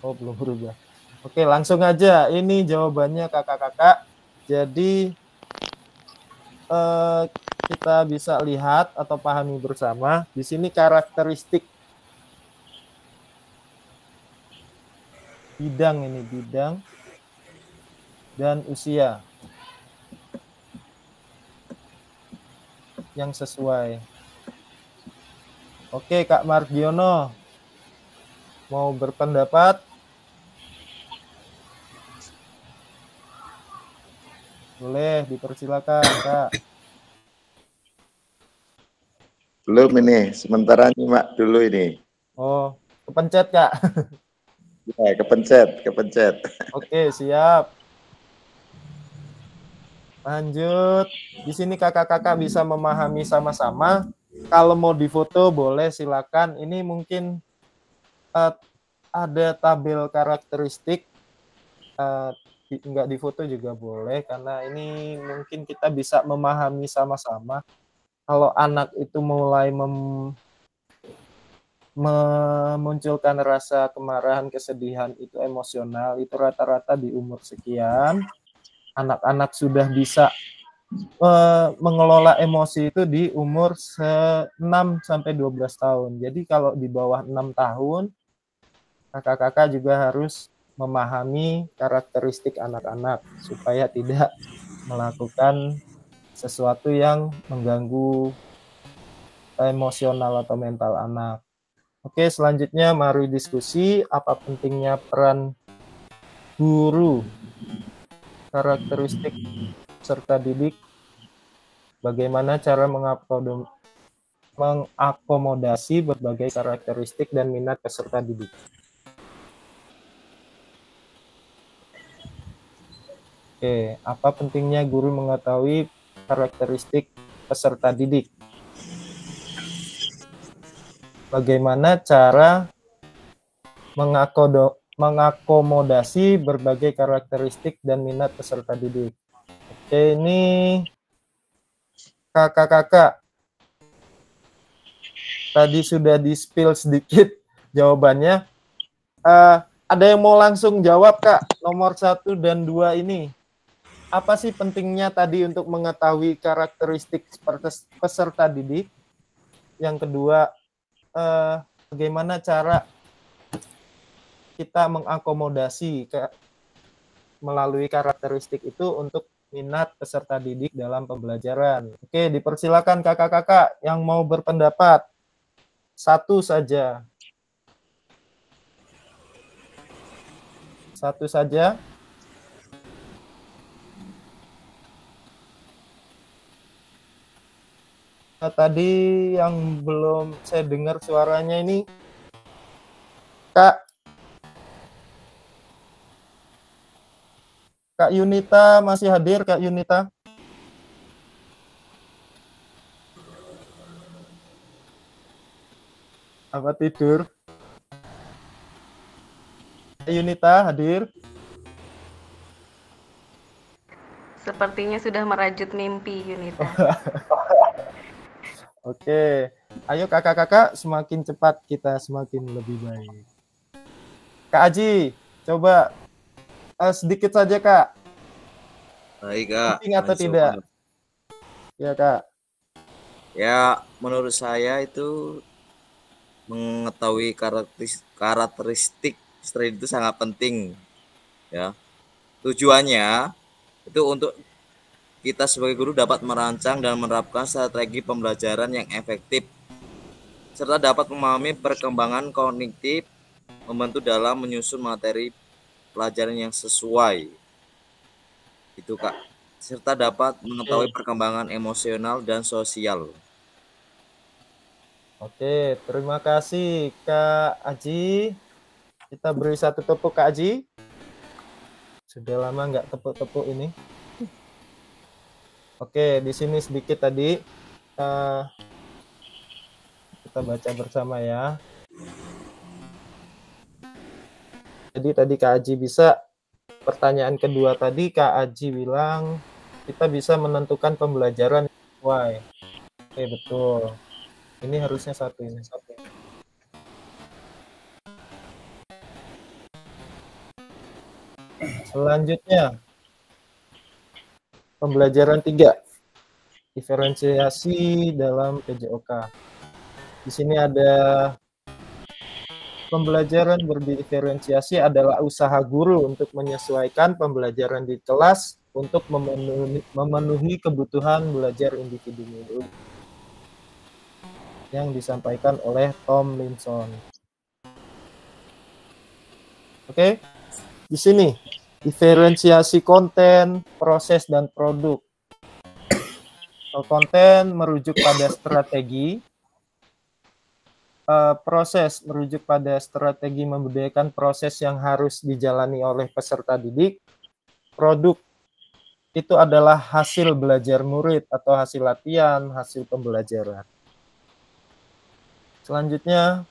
Oh, belum berubah. Oke, langsung aja. Ini jawabannya kakak-kakak. Jadi kita bisa lihat atau pahami bersama. Di sini karakteristik bidang dan usia yang sesuai. Oke, Kak Margiono mau berpendapat? Boleh, dipersilakan, Kak. Belum ini, sementara nyimak dulu ini. Oh, kepencet, Kak. Ya, kepencet. Oke, siap. Lanjut. Di sini kakak-kakak bisa memahami sama-sama. Kalau mau difoto boleh, silakan. Ini mungkin ada tabel karakteristik. Nggak difoto juga boleh, karena ini mungkin kita bisa memahami sama-sama. Kalau anak itu mulai memunculkan rasa kemarahan, kesedihan, itu emosional, itu rata-rata di umur sekian. Anak-anak sudah bisa mengelola emosi itu di umur 6 sampai 12 tahun. Jadi kalau di bawah 6 tahun, kakak-kakak juga harus memahami karakteristik anak-anak supaya tidak melakukan sesuatu yang mengganggu emosional atau mental anak. Oke, selanjutnya mari diskusi apa pentingnya peran guru, karakteristik peserta didik, bagaimana cara mengakomodasi berbagai karakteristik dan minat peserta didik. Oke, apa pentingnya guru mengetahui karakteristik peserta didik? Bagaimana cara mengakomodasi berbagai karakteristik dan minat peserta didik? Oke, ini kakak-kakak tadi sudah di-spill sedikit jawabannya. Ada yang mau langsung jawab, Kak? Nomor 1 dan 2 ini. Apa sih pentingnya tadi untuk mengetahui karakteristik peserta didik? Yang kedua, bagaimana cara kita mengakomodasi melalui karakteristik itu untuk minat peserta didik dalam pembelajaran. Oke, dipersilakan kakak-kakak yang mau berpendapat. Satu saja. tadi yang belum saya dengar suaranya ini, Kak Yunita masih hadir, Kak Yunita? Apa tidur? Kak Yunita hadir? Sepertinya sudah merajut mimpi, Yunita. Oke, ayo kakak-kakak, semakin cepat kita semakin lebih baik. Kak Aji, coba sedikit saja Kak. Baik Kak. Penting atau tidak? Ya Kak. Ya, menurut saya itu mengetahui karakteristik strain itu sangat penting. Ya, tujuannya itu untuk kita sebagai guru dapat merancang dan menerapkan strategi pembelajaran yang efektif, serta dapat memahami perkembangan kognitif, membantu dalam menyusun materi pelajaran yang sesuai. Itu Kak. Serta dapat mengetahui perkembangan emosional dan sosial. Oke, terima kasih Kak Aji. Kita beri satu tepuk Kak Aji. Sudah lama nggak tepuk-tepuk ini. Oke, di sini sedikit tadi kita baca bersama ya. Jadi tadi Kak Aji bisa, pertanyaan kedua tadi Kak Aji bilang kita bisa menentukan pembelajaran sesuai. Oke, betul. Ini harusnya satu ini. Selanjutnya, pembelajaran 3, diferensiasi dalam PJOK. Di sini ada pembelajaran berdiferensiasi adalah usaha guru untuk menyesuaikan pembelajaran di kelas untuk memenuhi kebutuhan belajar individu murid yang disampaikan oleh Tomlinson. Oke, di sini diferensiasi konten, proses, dan produk. Konten merujuk pada strategi, proses merujuk pada strategi membudayakan proses yang harus dijalani oleh peserta didik. Produk itu adalah hasil belajar murid atau hasil latihan, hasil pembelajaran. Selanjutnya,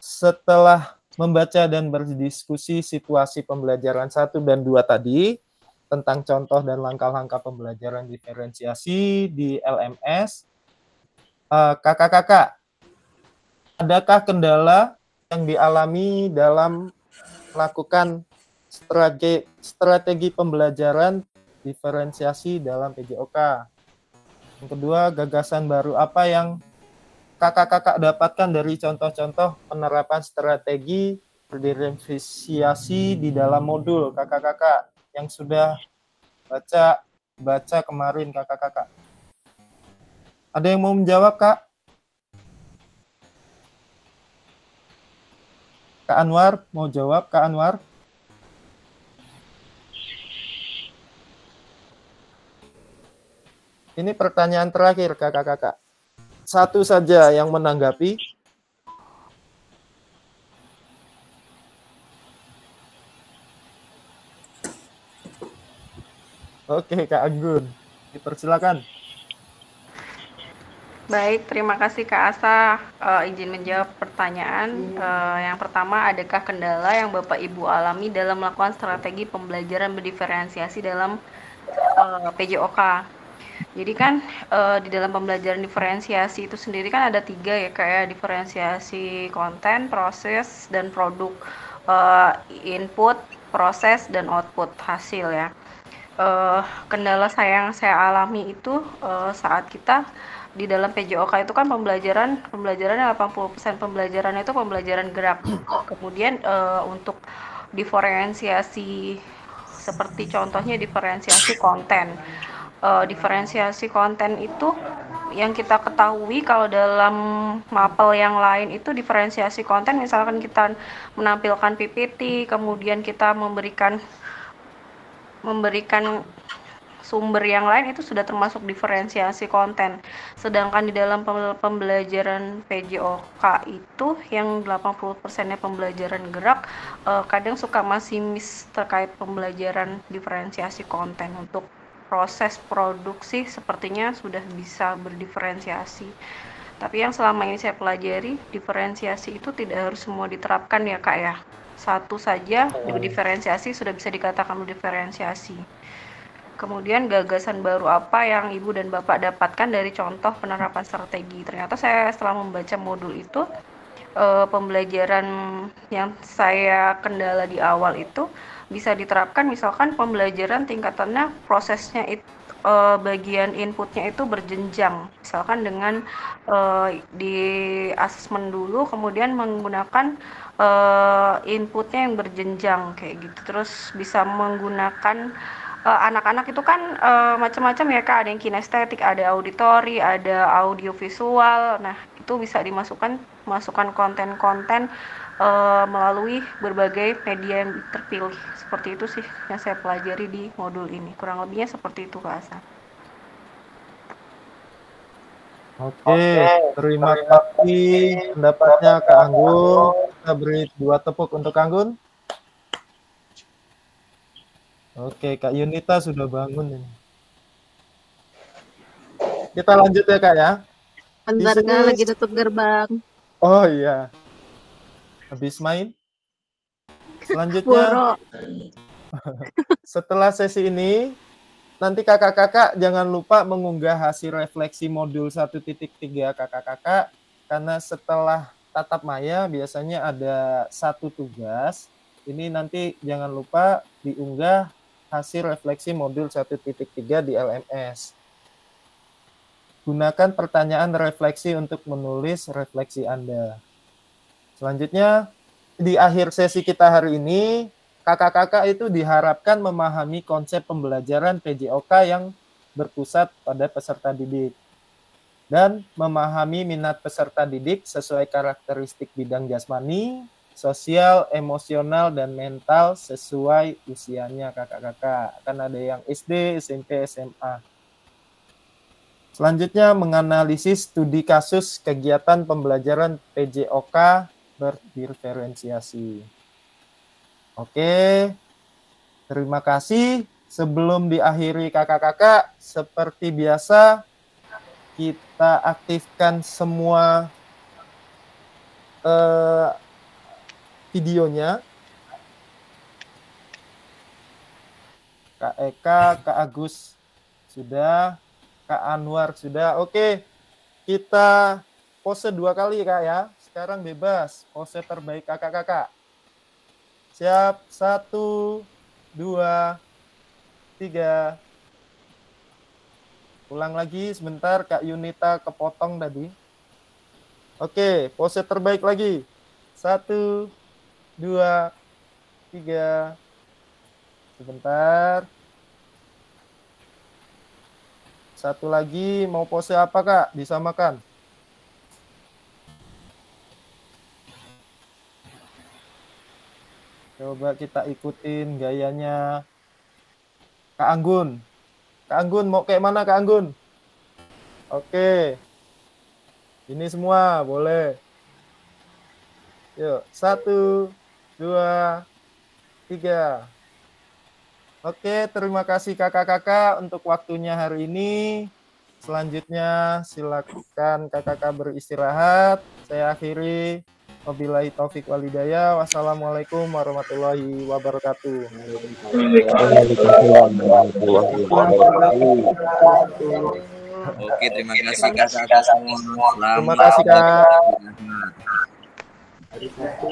setelah membaca dan berdiskusi situasi pembelajaran 1 dan 2 tadi, tentang contoh dan langkah-langkah pembelajaran diferensiasi di LMS, kakak-kakak, adakah kendala yang dialami dalam melakukan strategi pembelajaran diferensiasi dalam PJOK? Yang kedua, gagasan baru apa yang kakak-kakak dapatkan dari contoh-contoh penerapan strategi berdiferensiasi di dalam modul kakak-kakak yang sudah baca kemarin kakak-kakak? Ada yang mau menjawab, Kak? Kak Anwar, mau jawab, Kak Anwar? Ini pertanyaan terakhir, kakak-kakak. Satu saja yang menanggapi. Oke, Kak Anggun, dipersilakan. Baik, terima kasih Kak Asa. Izin menjawab pertanyaan. Yang pertama, adakah kendala yang Bapak Ibu alami dalam melakukan strategi pembelajaran berdiferensiasi dalam PJOK? Jadi kan di dalam pembelajaran diferensiasi itu sendiri kan ada 3 ya, kayak diferensiasi konten, proses, dan produk. Input, proses, dan output hasil ya. Kendala yang saya alami itu saat kita di dalam PJOK itu kan pembelajarannya 80% pembelajaran itu pembelajaran gerak. Kemudian untuk diferensiasi seperti contohnya diferensiasi konten. Diferensiasi konten itu yang kita ketahui kalau dalam mapel yang lain itu diferensiasi konten misalkan kita menampilkan PPT, kemudian kita memberikan sumber yang lain itu sudah termasuk diferensiasi konten. Sedangkan di dalam pembelajaran PJOK itu yang 80%-nya pembelajaran gerak, kadang suka masih miss terkait pembelajaran diferensiasi konten. Untuk proses produksi sepertinya sudah bisa berdiferensiasi. Tapi yang selama ini saya pelajari, diferensiasi itu tidak harus semua diterapkan ya Kak ya. Satu saja berdiferensiasi sudah bisa dikatakan berdiferensiasi. Kemudian gagasan baru apa yang Ibu dan Bapak dapatkan dari contoh penerapan strategi. Ternyata saya setelah membaca modul itu, pembelajaran yang saya kendala di awal itu bisa diterapkan, misalkan pembelajaran tingkatannya prosesnya itu bagian inputnya itu berjenjang, misalkan dengan di asesmen dulu, kemudian menggunakan inputnya yang berjenjang kayak gitu. Terus bisa menggunakan anak-anak itu kan macam-macam ya Kak, ada yang kinestetik, ada auditori, ada audiovisual. Nah itu bisa masukkan konten-konten melalui berbagai media yang terpilih. Seperti itu sih yang saya pelajari di modul ini. Kurang lebihnya seperti itu Kak Asa. Oke, terima kasih pendapatnya Kak Anggun. Kita beri 2 tepuk untuk Anggun. Oke, Kak Yunita sudah bangun ini. Kita lanjut ya Kak ya. Bentar Kak, lagi tutup gerbang. Oh iya. Habis main. Selanjutnya, setelah sesi ini, nanti kakak-kakak jangan lupa mengunggah hasil refleksi modul 1.3 kakak-kakak, karena setelah tatap maya biasanya ada 1 tugas. Ini nanti jangan lupa diunggah hasil refleksi modul 1.3 di LMS. Gunakan pertanyaan refleksi untuk menulis refleksi Anda. Selanjutnya, di akhir sesi kita hari ini, kakak-kakak itu diharapkan memahami konsep pembelajaran PJOK yang berpusat pada peserta didik dan memahami minat peserta didik sesuai karakteristik bidang jasmani, sosial, emosional, dan mental sesuai usianya kakak-kakak. Kan ada yang SD, SMP, SMA. Selanjutnya, menganalisis studi kasus kegiatan pembelajaran PJOK berdiferensiasi. Oke, terima kasih. Sebelum diakhiri kakak-kakak, seperti biasa, kita aktifkan semua videonya. Kak Eka, Kak Agus sudah, Kak Anwar sudah. Oke, kita pose 2 kali Kak ya. Sekarang bebas, pose terbaik kakak-kakak. Siap, 1, 2, 3. Ulang lagi sebentar, Kak Yunita kepotong tadi. Oke, pose terbaik lagi. 1, 2, 3. Sebentar. 1 lagi, mau pose apa Kak? Disamakan. Coba kita ikutin gayanya Kak Anggun. Kak Anggun mau kayak mana Kak Anggun? Oke. Ini semua boleh. Yuk, 1, 2, 3. Oke, terima kasih kakak-kakak untuk waktunya hari ini. Selanjutnya silakan kakak-kakak beristirahat. Saya akhiri. Wabillahi taufik walhidayah. Wassalamualaikum warahmatullahi wabarakatuh. Oke, terima kasih kakak semua. Terima kasih Kak. Hari Sabtu,